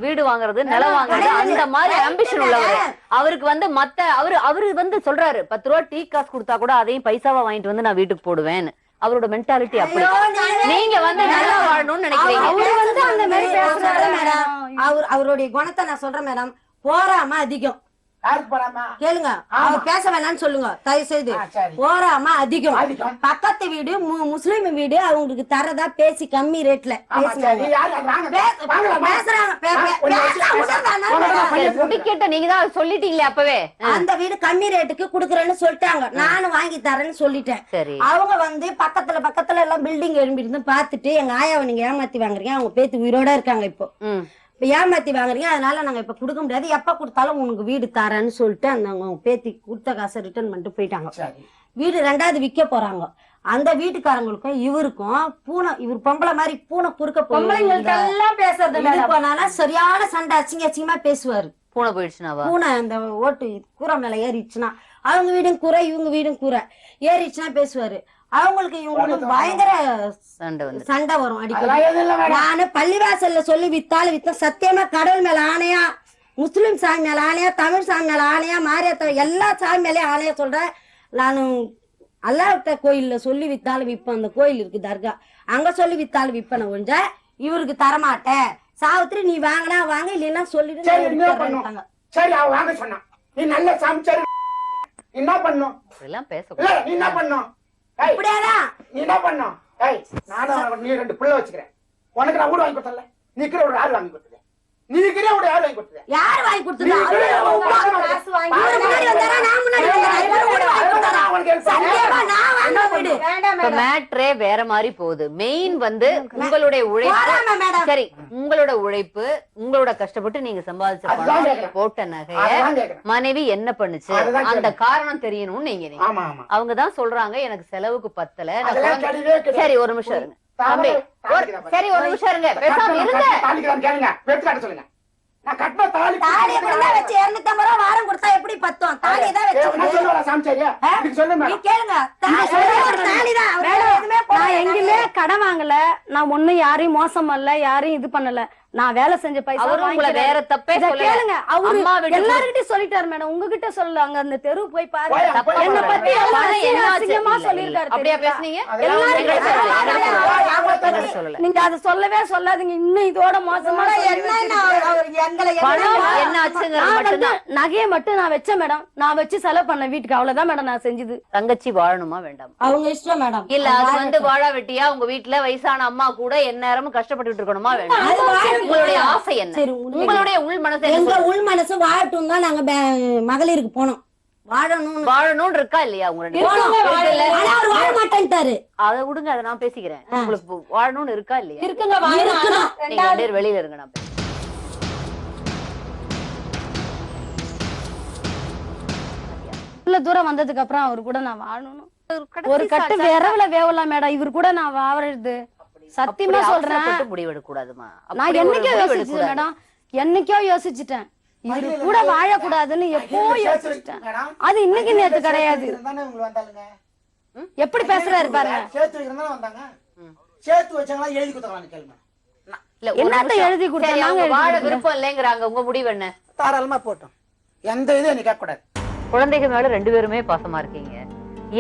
வீடு வாங்குறது நிலம் வாங்குறது அந்த மாதிரி ஆம்பிஷன் உள்ளவர். அவருக்கு வந்து அவரு வந்து சொல்றாரு 10 ரூபா டீ காசு கொடுத்தா கூட அதையும் பைசாவா வாங்கிட்டு வந்து நான் வீட்டுக்கு போடுவேன்னு. அவரோட மென்டாலிட்டி அப்படி. நீங்க வந்து நல்லா வாழணும்னு நினைக்கிறீங்க. அவரு வந்து அந்த மாதிரி பேசுறாரு மேடம். அவருடைய குணத்தை நான் சொல்றேன் மேடம். போராம அதிகம். யாருக்கு போறாமா கேளுங்க, அவர் பேச வேணாம்னு சொல்லுங்க தயவு செய்து. போராம அதிகம். பக்கத்து வீடு முஸ்லிம் வீடு அவங்களுக்கு தரதா பேசி கம்மி ரேட்ல பேசுறாங்க. நீங்க தான் சொல்லிட்டீங்களே அப்பவே அந்த வீடு கம்மி ரேட்டுக்கு குடுக்கறேன்னு சொல்லிட்டாங்க. நானும் வாங்கி தரேன்னு சொல்லிட்டேன். அவங்க வந்து பக்கத்துல எல்லாம் பில்டிங் எழும்பி இருந்து பாத்துட்டு எங்க ஆயாவை நீங்க ஏமாத்தி வாங்குறீங்க, அவங்க பேத்து உயிரோட இருக்காங்க. இப்போ ஏமாத்தி வாங்குறீங்க, அதனால நாங்க இப்ப கொடுக்க முடியாது, எப்ப கொடுத்தாலும் உனக்கு வீடு தரேன்னு சொல்லிட்டு அந்த பேத்தி கொடுத்த காசை ரிட்டர்ன் பண்ணிட்டு போயிட்டாங்க. வீடு 2வது விற்க போறாங்க. அந்த வீட்டுக்காரங்களுக்கும் இவருக்கும் இவர் பொம்பளை மாதிரி பூனை குறுக்க போனால சரியான சண்டை, அசிங்கமா பேசுவாரு. பூனை போயிடுச்சுனாவா? பூனை அந்த ஓட்டு கூரை மேல ஏறிடுச்சுன்னா அவங்க வீடும் கூரை இவங்க வீடும் கூரை ஏறிடுச்சுன்னா பேசுவாரு. அவங்களுக்கு இவங்களுக்கு பயங்கர சண்டை வரும் அடிக்கடி. நானு பள்ளிவாசல்ல சொல்லி வித்த சத்தியமா கடவுள் மேல ஆணையா, முஸ்லிம் சாமி மேல ஆணையா, தமிழ் சாமி மேல ஆணையா, மாரியாத்த எல்லா சாமி மேலயும் ஆணையா சொல்றேன். நானு அல்லாஹ்ட்ட கோயில்ல சொல்லி வித்தாலும் விப்பேன். அந்த கோயில் இருக்கு தர்கா, அங்க சொல்லி வித்தாலும் விப்பேன். கொஞ்சம் இவருக்கு தரமாட்டேன். சாவித்திரி நீ வாங்கினா வாங்க, இல்லைன்னா சொல்லிட்டு சரி அவ வாங்க சொன்னா நீ நல்ல சமைச்சாரு என்ன பண்ணும் நீ என்ன பண்ணும் நீ என்ன பண்ணும்? நானும் நீ 2 பிள்ளை வச்சுக்கிறேன். உனக்கு நான் வீடு வாங்கி கொடுத்தல, நீக்கிற ஒரு ஆள் வாங்கி கொடுத்தது, நீக்கிற ஒரு ஆள் வாங்கி கொடுத்தது. யார் வாங்கி கொடுத்தது? மேட்ரே வேற மாதிரி போகுது. மெயின் வந்து உங்களுடைய உழைப்பு. சரி, உங்களோட உழைப்பு, உங்களோட கஷ்டப்பட்டு நீங்க சம்பாதிச்ச பணம், போட்ட நகைய மனைவி என்ன பண்ணுச்சு அந்த காரணம் தெரியணும்னு நீங்க அவங்கதான் சொல்றாங்க எனக்கு செலவுக்கு பத்தல. சரி ஒரு நிமிஷம் இருங்க தம்பி, சரி ஒரு நிமிஷம் இருங்க, பேசாம இருங்க. சொல்லுங்க நான் கட்டின தாலி வச்சு 250 ரூபாய் வாரம் கொடுத்தா எப்படி பத்தும்? தாலி தான் நான் எங்கேயுமே கடன் வாங்கல, நான் ஒண்ணும் யாரையும் மோசம் பண்ணல, யாரையும் இது பண்ணல. நான் வேலை செஞ்ச பைசா வேற தப்பே கேளுங்க. அவரு எல்லார்கிட்டயும் சொல்லிட்டாரு மேடம், உங்ககிட்ட சொல்லல. அங்க அந்த தெரு போய் பாருங்க, என்ன பத்தி அசிங்கமா சொல்லிருக்காரு. அப்படியே பேசுனீங்க? நீங்க அதை சொல்லவே சொல்லாதீங்க. இன்னும் இதோட மோசமா நகையை மட்டும் நான் வச்சேன் மேடம். நான் வச்சு செலவு பண்ண வீட்டுக்கு, அவ்வளவுதான் மேடம் நான் செஞ்சது. தங்கச்சி வாழணுமா வேண்டாம்? அவங்க இஷ்டம் மேடம். இல்ல அது வந்து வாழ வெட்டியா உங்க வீட்டுல வயசான அம்மா கூட எந்நேரமும் கஷ்டப்பட்டு இருக்கணுமா வேண்டாம்? உங்களுடைய ஆசை என்ன? உங்களுடைய உள் மனசு? எங்க உள் மனசு வாழட்டும் தான் நாங்க மகளிருக்கு போனோம். வாழணும் இருக்கா இல்லையா? உங்களுக்கு வாழ மாட்டேன்ட்டாரு. அதை விடுங்க, அதை நான் பேசிக்கிறேன். உங்களுக்கு வாழணும்னு இருக்கா இல்லையா? இருக்குங்க, நீங்க வெளியில இருங்க. நான் இவ்வளவு தூரம் வந்ததுக்கு அப்புறம் அவரு கூட நான் வாழணும். ஒரு கட்டு விரவுல வேவலாம் மேடம், இவர் கூட நான் வாழறது சத்தியமா சொல்றேன். முடிவெடுக்க கூடாதுமா. நான் என்னைக்கோ யோசிச்சேன் மேடம், என்னைக்கோ யோசிச்சுட்டேன். இவரு கூட வாழக்கூடாதுன்னு எப்போ யோசிச்சுட்டேன். அது இன்னைக்கு நேத்து கிடையாது. எப்படி பேசுறாரு பாருங்க. சேர்த்து வச்சாங்களா எழுதி கொடுத்தாங்க கேளுங்க. என்னத்த எழுதி கொடுத்தாங்க? வாழ விருப்பம் இல்லைங்கிறாங்க. உங்க முடிவு என்ன? தாராளமா போட்டோம், எந்த இதுவும் எனக்கு கேட்க கூடாது. குழந்தைகள் மேல 2 பேருமே பாசமா இருக்கீங்க.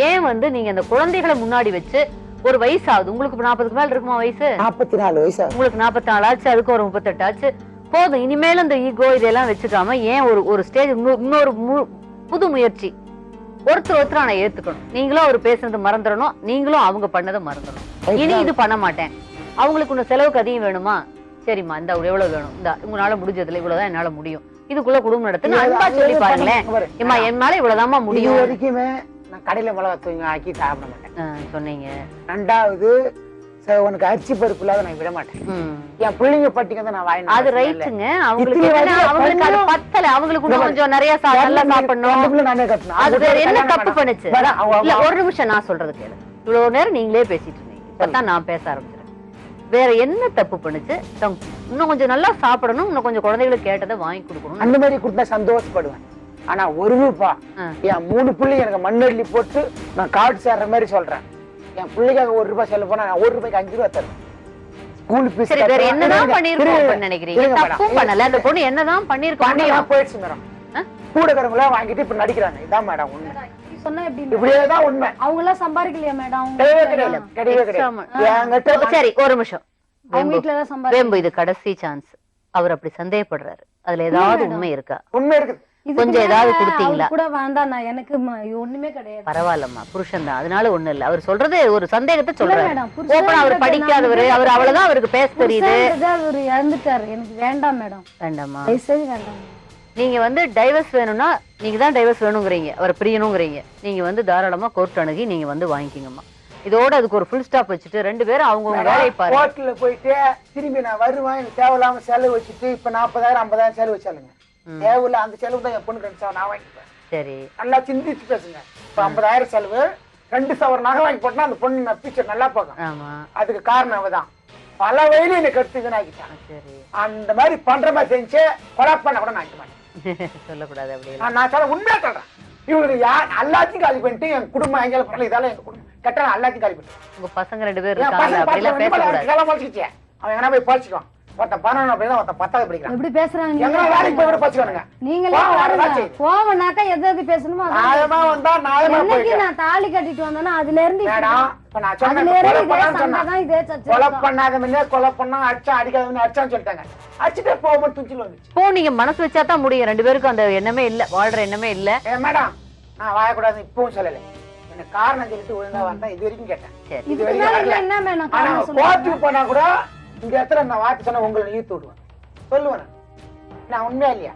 ஏன் வந்து நீங்க அந்த குழந்தைகளை முன்னாடி வச்சு ஒரு வயசு ஆகுது, உங்களுக்கு 40க்கு மேல இருக்குமா வயசு? 44 வயசு. உங்களுக்கு 44 ஆச்சு, அதுக்கு ஒரு 38 ஆச்சு. போதும், இனிமேல் இந்த ஈகோ இதெல்லாம் வச்சுக்காம ஏன் ஒரு ஸ்டேஜ், இன்னொரு புது முயற்சி. ஒருத்தர் ஆனா ஏத்துக்கணும். நீங்களும் அவர் பேசுனது மறந்துடணும், நீங்களும் அவங்க பண்ணதை மறந்துடணும். இனி இது பண்ண மாட்டேன். அவங்களுக்கு உன்ன செலவுக்கு அதிகம் வேணுமா? சரிம்மா இந்த எவ்வளவு வேணும், இந்த உங்களால முடிஞ்சதுல இவ்வளவுதான் என்னால முடியும், இதுக்குள்ள குடும்பம் நடத்துன்னு அன்பா சொல்லி பாருங்களேன். ஏமா என்னால இவ்வளவுதாம்மா முடியும். வரைக்குமே நான் கடையில மிளகா தூங்கி ஆக்கி சாப்பிட மாட்டேன் சொன்னீங்க. 2வது உனக்கு அரிசி பருப்பு இல்லாத நான் விட மாட்டேன். என் பிள்ளைங்க பட்டிங்க தான் நான் வாங்கினேன். அது ரைட்டுங்க. அவங்களுக்கு அது பத்தல, அவங்களுக்கு கொஞ்சம் நிறைய நல்லா சாப்பிடணும். அது என்ன தப்பு பண்ணுச்சு? இல்ல ஒரு நிமிஷம் நான் சொல்றது கேளு. இவ்வளவு நேரம் நீங்களே பேசிட்டு இருந்தீங்க, இப்பதான் நான் பேச ஆரம்பிச்சிருக்கேன். வேற என்ன தப்பு பண்ணுச்சு? இன்னும் கொஞ்சம் நல்லா சாப்பிடணும், இன்னும் கொஞ்சம் குழந்தைகளுக்கு கேட்டதை வாங்கி கொடுக்கணும். அந்த மாதிரி கொடுத்தா சந்தோஷப்படுவேன். ஆனா ஒரு ரூபா என் 3 பிள்ளை எனக்கு மண்ணள்ளி போட்டு நான் காடு சேர்ற மாதிரி சொல்றேன். என் பிள்ளைக்காக 1 ரூபாய் செலவு பண்ணா நான் 1 ரூபாய்க்கு 5 ரூபாய் தரேன். ஸ்கூல் ஃபீஸ் சரி வேற என்னதான் பண்ணிருக்கோம் நினைக்கிறீங்க? தப்பும் பண்ணல அந்த பொண்ணு என்னதான் பண்ணிருக்கோம்? போயிடுச்சு மேடம். கூட இருக்கிறவங்கள வாங்கிட்டு இப்ப நடிக்கிறாங்க. இதான் மேடம் உண்மை. சொன்னா எப்படி இப்படியேதான் உண்மை. அவங்க எல்லாம் சம்பாதிக்கலையா மேடம்? கிடையவே கிடையாது. சரி ஒரு நிமிஷம். அவங்க வீட்டுலதான் சம்பாதி வேம்பு இது கடைசி சான்ஸ். அவர் அப்படி சந்தேகப்படுறாரு. அதுல ஏதாவது உண்மை இருக்கா? உண்மை இருக்குது. கொஞ்சம் ஏதாவது கொடுத்தீங்களா? கூட வேண்டாம் நான் எனக்கு ஒண்ணுமே கிடையாது. பரவாயில்லம்மா புருஷன் தான், அதனால ஒண்ணு இல்ல. அவர் சொல்றது ஒரு சந்தேகத்தை சொல்றாரு. மேடம், ஓப்பனா அவர் படிக்காதவரு, அவர் அவ்வளவுதான் அவருக்கு பேச தெரியுது. அவர் இறந்துட்டாரு. எனக்கு வேண்டாம் மேடம். வேண்டாமா? தயவுசெய்து வேண்டாம். நீங்க வந்து டைவர்ஸ் வேணும்னா நீங்க தான் டைவர்ஸ் வேணுங்கிறீங்க, அவர் பிரியணுங்கிறீங்க. நீங்க வந்து தாராளமா கோர்ட் அணுகி நீங்க வந்து வாங்கிக்கிங்கம்மா. இதோட அதுக்கு ஒரு ஃபுல் ஸ்டாப் வச்சுட்டு 2 பேரும் அவங்கவுங்க வேலையை பாருங்க. கோர்ட்ல போயிட்டு திரும்பி நான் வருவேன், எனக்கு தேவையில்லாம செலவு வச்சுட்டு இப்ப 40,000 50,000 செலவு வச்சாலுங்க. தேவையில்ல அந்த செலவு தான் என் பொண்ணு 2 சவரன் நான் வாங்கிப்பேன். சரி நல்லா சிந்திச்சு பேசுங்க. இப்ப 50,000 செலவு 2 சவரன் நகை வாங்கி போட்டா அந்த பொண்ணு நான் ஃபியூச்சர் நல்லா பார்க்கும். ஆமா அதுக்கு காரணம் அவதான். பல வயலும் எனக்கு எடுத்து வீணாக்கிட்டான். சரி அந்த மாதிரி பண்ற மாதிரி செஞ்சு கொலை பண்ண கூட நான் மாட்டேன். சொல்லக்கூடாது அப்படி. நான் சொல்ல உண்மையா சொல்றேன். இவங்களுக்கு யார் எல்லாத்தையும் காலி பண்ணிட்டு என் குடும்பம் எங்கேயாலும் பரவாயில்ல, இதால எங்க குடும்பம் கெட்ட எல்லாத்தையும் காலி பண்ணிட்டு உங்க பசங்க 2 பேர் இருக்காங்க, அப்படி எல்லாம் பேசக்கூடாது. அவன் எங்கன்னா போய் படிச்சுக்குவான். ஒருத்தன் 11 அப்படின்னா ஒருத்தன் 10வது படிக்கிறான். எப்படி பேசுறாங்க? எங்க வேலைக்கு போய் கூட படிச்சுக்கணுங்க. நீங்களே போவனாக்கா எதாவது பேசணுமோ நியாயமா வந்தா நியாயமா போயிட்டு நான் தாலி கட்டிட்டு வந்தேன்னா அதுல இருந்து மேடம் இப்ப நான் சொன்னேன் கொலை பண்ணாத முன்னே கொலை பண்ணா அடிச்சா அடிக்காத முன்னே அடிச்சான்னு சொல்லிட்டாங்க. அடிச்சுட்டே போகும்போது துச்சில் வந்துச்சு. போ நீங்க மனசு வச்சா தான் முடியும். 2 பேருக்கும் அந்த எண்ணமே இல்ல, வாழ்ற எண்ணமே இல்ல. மேடம் நான் வாயக்கூடாது இப்பவும் சொல்லல. எனக்கு காரணம் சொல்லிட்டு ஒழுங்கா வந்தா இது வரைக்கும் கேட்டேன். இது என்ன வேணும்? ஆனா கோர்ட்டுக்கு போனா கூட இந்த இடத்துல நான் வார்த்தை சொன்னா உங்களை ஈர்த்து விடுவேன் சொல்லுவேன். நான் உண்மையா இல்லையா?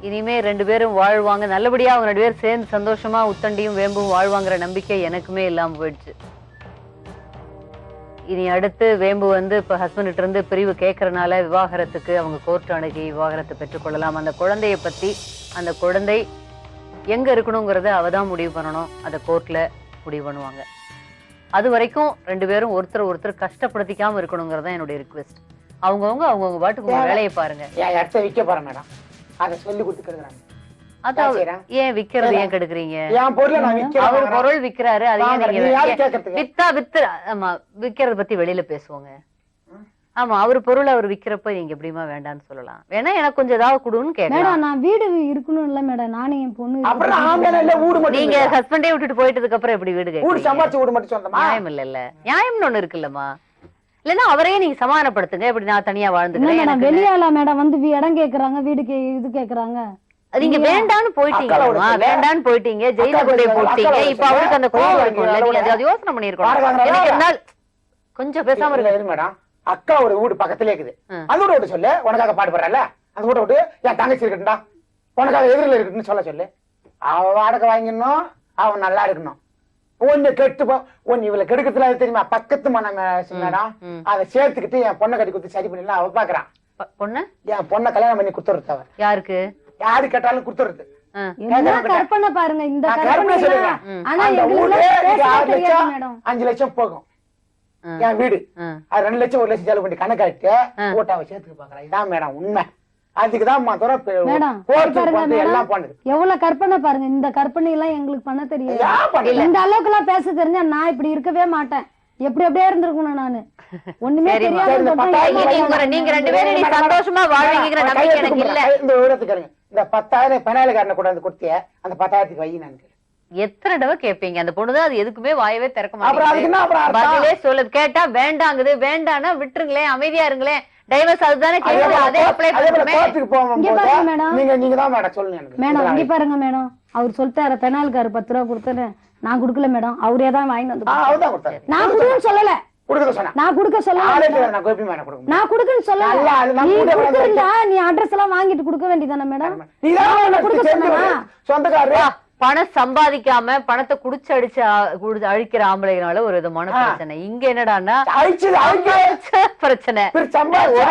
இனிமே 2 பேரும் வாழ்வாங்க நல்லபடியா. அவங்க 2 பேரும் சேர்ந்து சந்தோஷமா உத்தண்டியும் வேம்பும் வாழ்வாங்கிற நம்பிக்கை எனக்குமே இல்லாம போயிடுச்சு. இனி அடுத்து வேம்பு வந்து இப்ப ஹஸ்பண்ட் இருந்து பிரிவு கேட்கறதுனால விவாகரத்துக்கு அவங்க கோர்ட் அணுகி விவாகரத்தை பெற்றுக்கொள்ளலாம். அந்த குழந்தைய பத்தி அந்த குழந்தை எங்க இருக்கணுங்கிறத அவதான் முடிவு பண்ணணும். அதை கோர்ட்ல முடிவு பண்ணுவாங்க. அது வரைக்கும் 2 பேரும் ஒருத்தர் கஷ்டப்படுத்திக்காம இருக்கணுங்கிறதா என்னுடைய ரிக்வெஸ்ட். அவங்கவுங்க பாட்டுக்கு உங்க வேலையை பாருங்க. என் இடத்த விற்க போறேன் மேடம். அதை சொல்லி கொடுத்துக்கிறாங்க. அதான் ஏன் விக்கிறது ஏன் கெடுக்குறீங்க? என் பொருளை நான் விற்கிறேன். அவர் பொருள் விக்கிறாரு, அதையே நீங்க வித்து ஆமா விக்கிறத பத்தி வெளியில பேசுவாங்க. ஆமா அவர் பொருள் அவர் விக்கிறப்ப நீங்க எப்படிமா வேண்டான்னு சொல்லலாம். வேணா எனக்கு கொஞ்சம் ஏதாவது கொடுன்னு கேட்கலாம். நான் வீடு இருக்கணும் இல்ல மேடம். நானே என் பொண்ணு நீங்க ஹஸ்பண்டே விட்டுட்டு போயிட்டதுக்கு அப்புறம் எப்படி வீடு கேட்க நியாயம் இல்ல? நியாயம்னு ஒண்ணு இருக்குல்லம்மா. இல்லன்னா அவரையே நீங்க சமாதானப்படுத்துங்க. எப்படி நான் தனியா வாழ்ந்துக்கிறேன். வெளியால மேடம் வந்து இடம் கேக்குறாங்க, வீடு இது கேக்குறாங்க. நீங்க வேண்டான்னு போயிட்டீங்கம்மா. வேண்டான்னு போயிட்டீங்க, ஜெயில கொண்டே போட்டீங்க. இப்ப அவருக்கு அந்த கோவம் இருக்கும்ல, நீங்க அதை யோசனை பண்ணிருக்கணும். கொஞ்சம் பேசாம இருக்கு மேடம். அக்கா ஒரு வீடு பக்கத்திலே இருக்குது. அந்த வீடு விட்டு சொல்லு. உனக்காக பாடுபடுறல அந்த வீட்டை விட்டு என் தங்கச்சி இருக்கட்டும்டா, உனக்காக எதிரில் இருக்குன்னு சொல்ல சொல்லு. அவன் வாடகை வாங்கிடணும், அவன் நல்லா இருக்கணும். ஒண்ணு கெட்டு ஒன்னு இவளை கெடுக்கிறதுல தெரியுமா? பக்கத்து மனம் மேடம். அதை சேர்த்துக்கிட்டு என் பொண்ணை கட்டி கொடுத்து சரி பண்ணிடலாம். அவ பாக்குறான் பொண்ணு. என் பொண்ணை கல்யாணம் பண்ணி கொடுத்துருது. அவன் யாருக்கு? யாரு கேட்டாலும் கொடுத்துருது. கற்பனை பாருங்க. இந்த சொல்லுங்க. 5 லட்சம் போகும் என் வீடு. அது 2 லட்சம் 1 லட்சம் செலவு பண்ணி கணக்காட்டு ஓட்டாவை சேர்த்துக்கு பாக்குறேன். இதான் மேடம் உண்மை. அதுக்குதான் எல்லாம் பண்ணுது. எவ்வளவு கற்பனை பாருங்க. இந்த கற்பனை எல்லாம் எங்களுக்கு பண்ண தெரியாது. இந்த அளவுக்கு எல்லாம் பேச தெரிஞ்சா நான் இப்படி இருக்கவே மாட்டேன். எப்படி அப்படியே இருந்திருக்கணும் நானு. ஒண்ணுமே தெரியாது. நீங்க 2 பேரும் சந்தோஷமா வாழ்வீங்கிற நம்பிக்கை எனக்கு இல்ல. இந்த விவரத்துக்கு இந்த 10,000 பெனாலுக்காரனை கொண்டாந்து கொடுத்திய அந்த 10,000க்கு வை. நான் எத்தனை தடவை கேட்பீங்க? அந்த பொண்ணுதான் அது எதுக்குமே வாயவே திறக்க மாட்டேங்குது. பதிலே சொல்ல கேட்டா வேண்டாங்குது. வேண்டானா விட்டுருங்களேன், அமைதியா இருங்களேன். டைவர்ஸ் அதுதானே கேக்குது. அதே அப்ளை பண்ணுமே. நீங்க தான் மேடம் சொல்லுங்க எனக்கு. மேடம் இங்க பாருங்க மேடம். அவர் சொல்லிட்டாரு பெனாலுக்காரு 10 ரூபா கொடுத்தேன்னு. நான் குடுக்கல மேடம். அவரே தான் வாங்கி வந்து. நான் குடுக்கன்னு சொல்லல. நான் குடுக்க சொல்லல. நான் குடுக்கன்னு சொல்லல. நீ அட்ரஸ் எல்லாம் வாங்கிட்டு குடுக்க வேண்டியதானே மேடம்? சொந்தக்காரரு பணம் சம்பாதிக்காம பணத்தை குடிச்சு அழிக்கிற ஆம்பளைனால ஒரு விதமான பிரச்சனை. இங்க என்னடான்னா பிரச்சனை ஒரு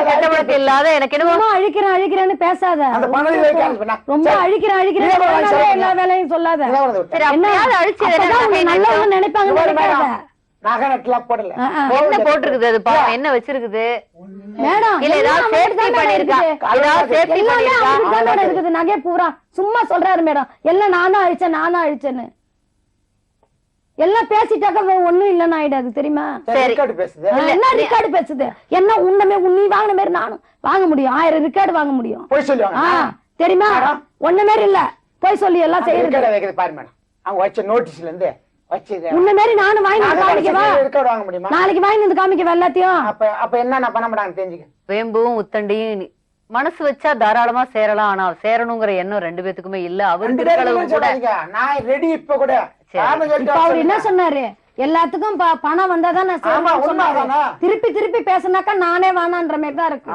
கட்டவழக்கு இல்லாத. எனக்கு என்னமோ அழிக்கிறேன்னு பேசாத. ரொம்ப அழிக்கிறேன் எல்லா வேலையும் சொல்லாத. நல்லவங்க நினைப்பாங்க. என்ன போட்டிருக்குது? அது என்ன வச்சிருக்குது மேடம்? நகை பூரா சும்மா சொல்றாரு மேடம். எல்லாம் நானும் அழிச்சேன்னு. எல்லாம் பேசிட்டாக்க ஒண்ணும் இல்லன்னு ஆயிடாது தெரியுமா? ரெக்கார்டு பேசுது. என்ன ரெக்கார்டு பேசுது? என்ன உன்னமே நீ வாங்கின மாதிரி நானும் வாங்க முடியும்? 1000 ரெக்கார்டு வாங்க முடியும். போய் சொல்லுவாங்க தெரியுமா? ஒண்ணு மாதிரி இல்ல, போய் சொல்லி எல்லாம் செய்யறது. பாரு மேடம், அவங்க வச்ச நோட்டீஸ்ல இருந்து உன்ன மாதிரி நானும் வாங்கி காமிக்கவா? வாங்க முடியுமா? நாளைக்கு வாங்கி வந்து காமிக்கவா எல்லாத்தையும்? அப்ப என்ன பண்ண மாட்டாங்க தெரிஞ்சுக்க. வேம்புவும் உத்தண்டியும் மனசு வச்சா தாராளமா சேரலாம். ஆனா சேரணுங்கிற எண்ணம் 2 பேத்துக்குமே இல்ல. அவருக்கு கூட நான் ரெடி. இப்ப கூட அவர் என்ன சொன்னாரு? எல்லாத்துக்கும் பணம் வந்தாதான் நான் திருப்பி திருப்பி பேசினாக்கா நானே வேணான்ற மாதிரி தான் இருக்கு.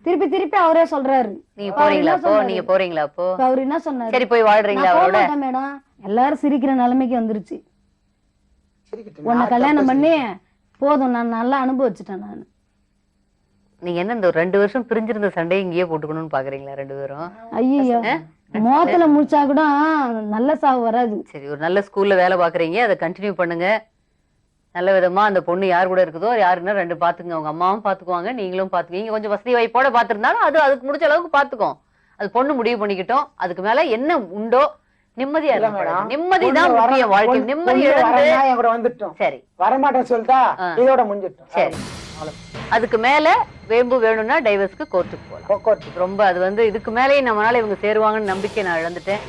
திருப்பி திருப்பி அவரே சொல்றாரு. நீங்க போறீங்களா? நீங்க போறீங்களா? அப்போ அவர் என்ன சொன்னாரு? சரி போய் வாழ்றீங்களா அவரோட? மேடம் எல்லாரும் சிரிக்கிற நிலைமைக்கு வந்துருச்சு. உன்னை கல்யாணம் பண்ணி போதும், நான் நல்லா அனுபவிச்சுட்டேன். நான் நீங்க என்ன இந்த 2 வருஷம் பிரிஞ்சிருந்த சண்டையை இங்கேயே போட்டுக்கணும்னு பாக்குறீங்களா 2 பேரும்? ஐயோ, மோத்துல முடிச்சா கூட நல்ல சாவு வராது. சரி, ஒரு நல்ல ஸ்கூல்ல வேலை பாக்குறீங்க, அதை கண்டினியூ பண்ணுங்க. நல்ல விதமா அந்த பொண்ணு யார் கூட இருக்குதோ யாருன்னா 2 பாத்துங்க. அவங்க அம்மாவும் பாத்துக்குவாங்க, நீங்களும் பாத்துக்குவீங்க. கொஞ்சம் வசதி வாய்ப்போட பாத்துருந்தாலும் அதுக்கு முடிச்ச அளவுக்கு பாத்துக்கோம். அது பொண்ணு முடிவு பண்ணிக்கிட்டோம். அதுக்கு மேல என்ன உண்டோ நிம்மதியா இருக்கும். நிம்மதிதான் முக்கியம். வாழ்க்கை நிம்மதி வந்துட்டோம். சரி, வரமாட்டேன்னு சொல்லிட்டா இதோட முடிஞ்சிட்டோம். சரி, அதுக்கு மேல வேம்பு வேணும்னா டைவர்ஸ்க்கு கோர்ட்டுக்கு போகலாம். ரொம்ப அது இதுக்கு மேலேயும் நம்மளால இவங்க சேருவாங்கன்னு நம்பிக்கை நான் இழந்துட்டேன்.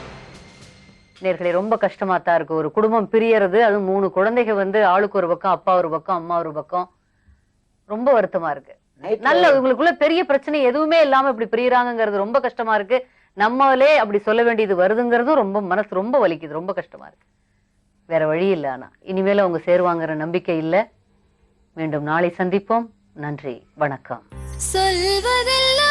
நேர்களே, ரொம்ப கஷ்டமா தான் இருக்கு. ஒரு குடும்பம் பிரியறது, அது 3 குழந்தைங்க ஆளுக்கு ஒரு பக்கம், அப்பா ஒரு பக்கம், அம்மா ஒரு பக்கம். ரொம்ப வருத்தமா இருக்கு. நல்ல இவங்களுக்குள்ள பெரிய பிரச்சனை எதுவுமே இல்லாம இப்படி பிரியறாங்கிறது ரொம்ப கஷ்டமா இருக்கு. நம்மளே அப்படி சொல்ல வேண்டியது வருதுங்கிறதும் ரொம்ப மனசு ரொம்ப வலிக்குது. ரொம்ப கஷ்டமா இருக்கு. வேற வழி இல்லை. ஆனா இனிமேல அவங்க சேருவாங்கிற நம்பிக்கை இல்லை. மீண்டும் நாளை சந்திப்போம். நன்றி, வணக்கம். சொல்வதெல்லாம்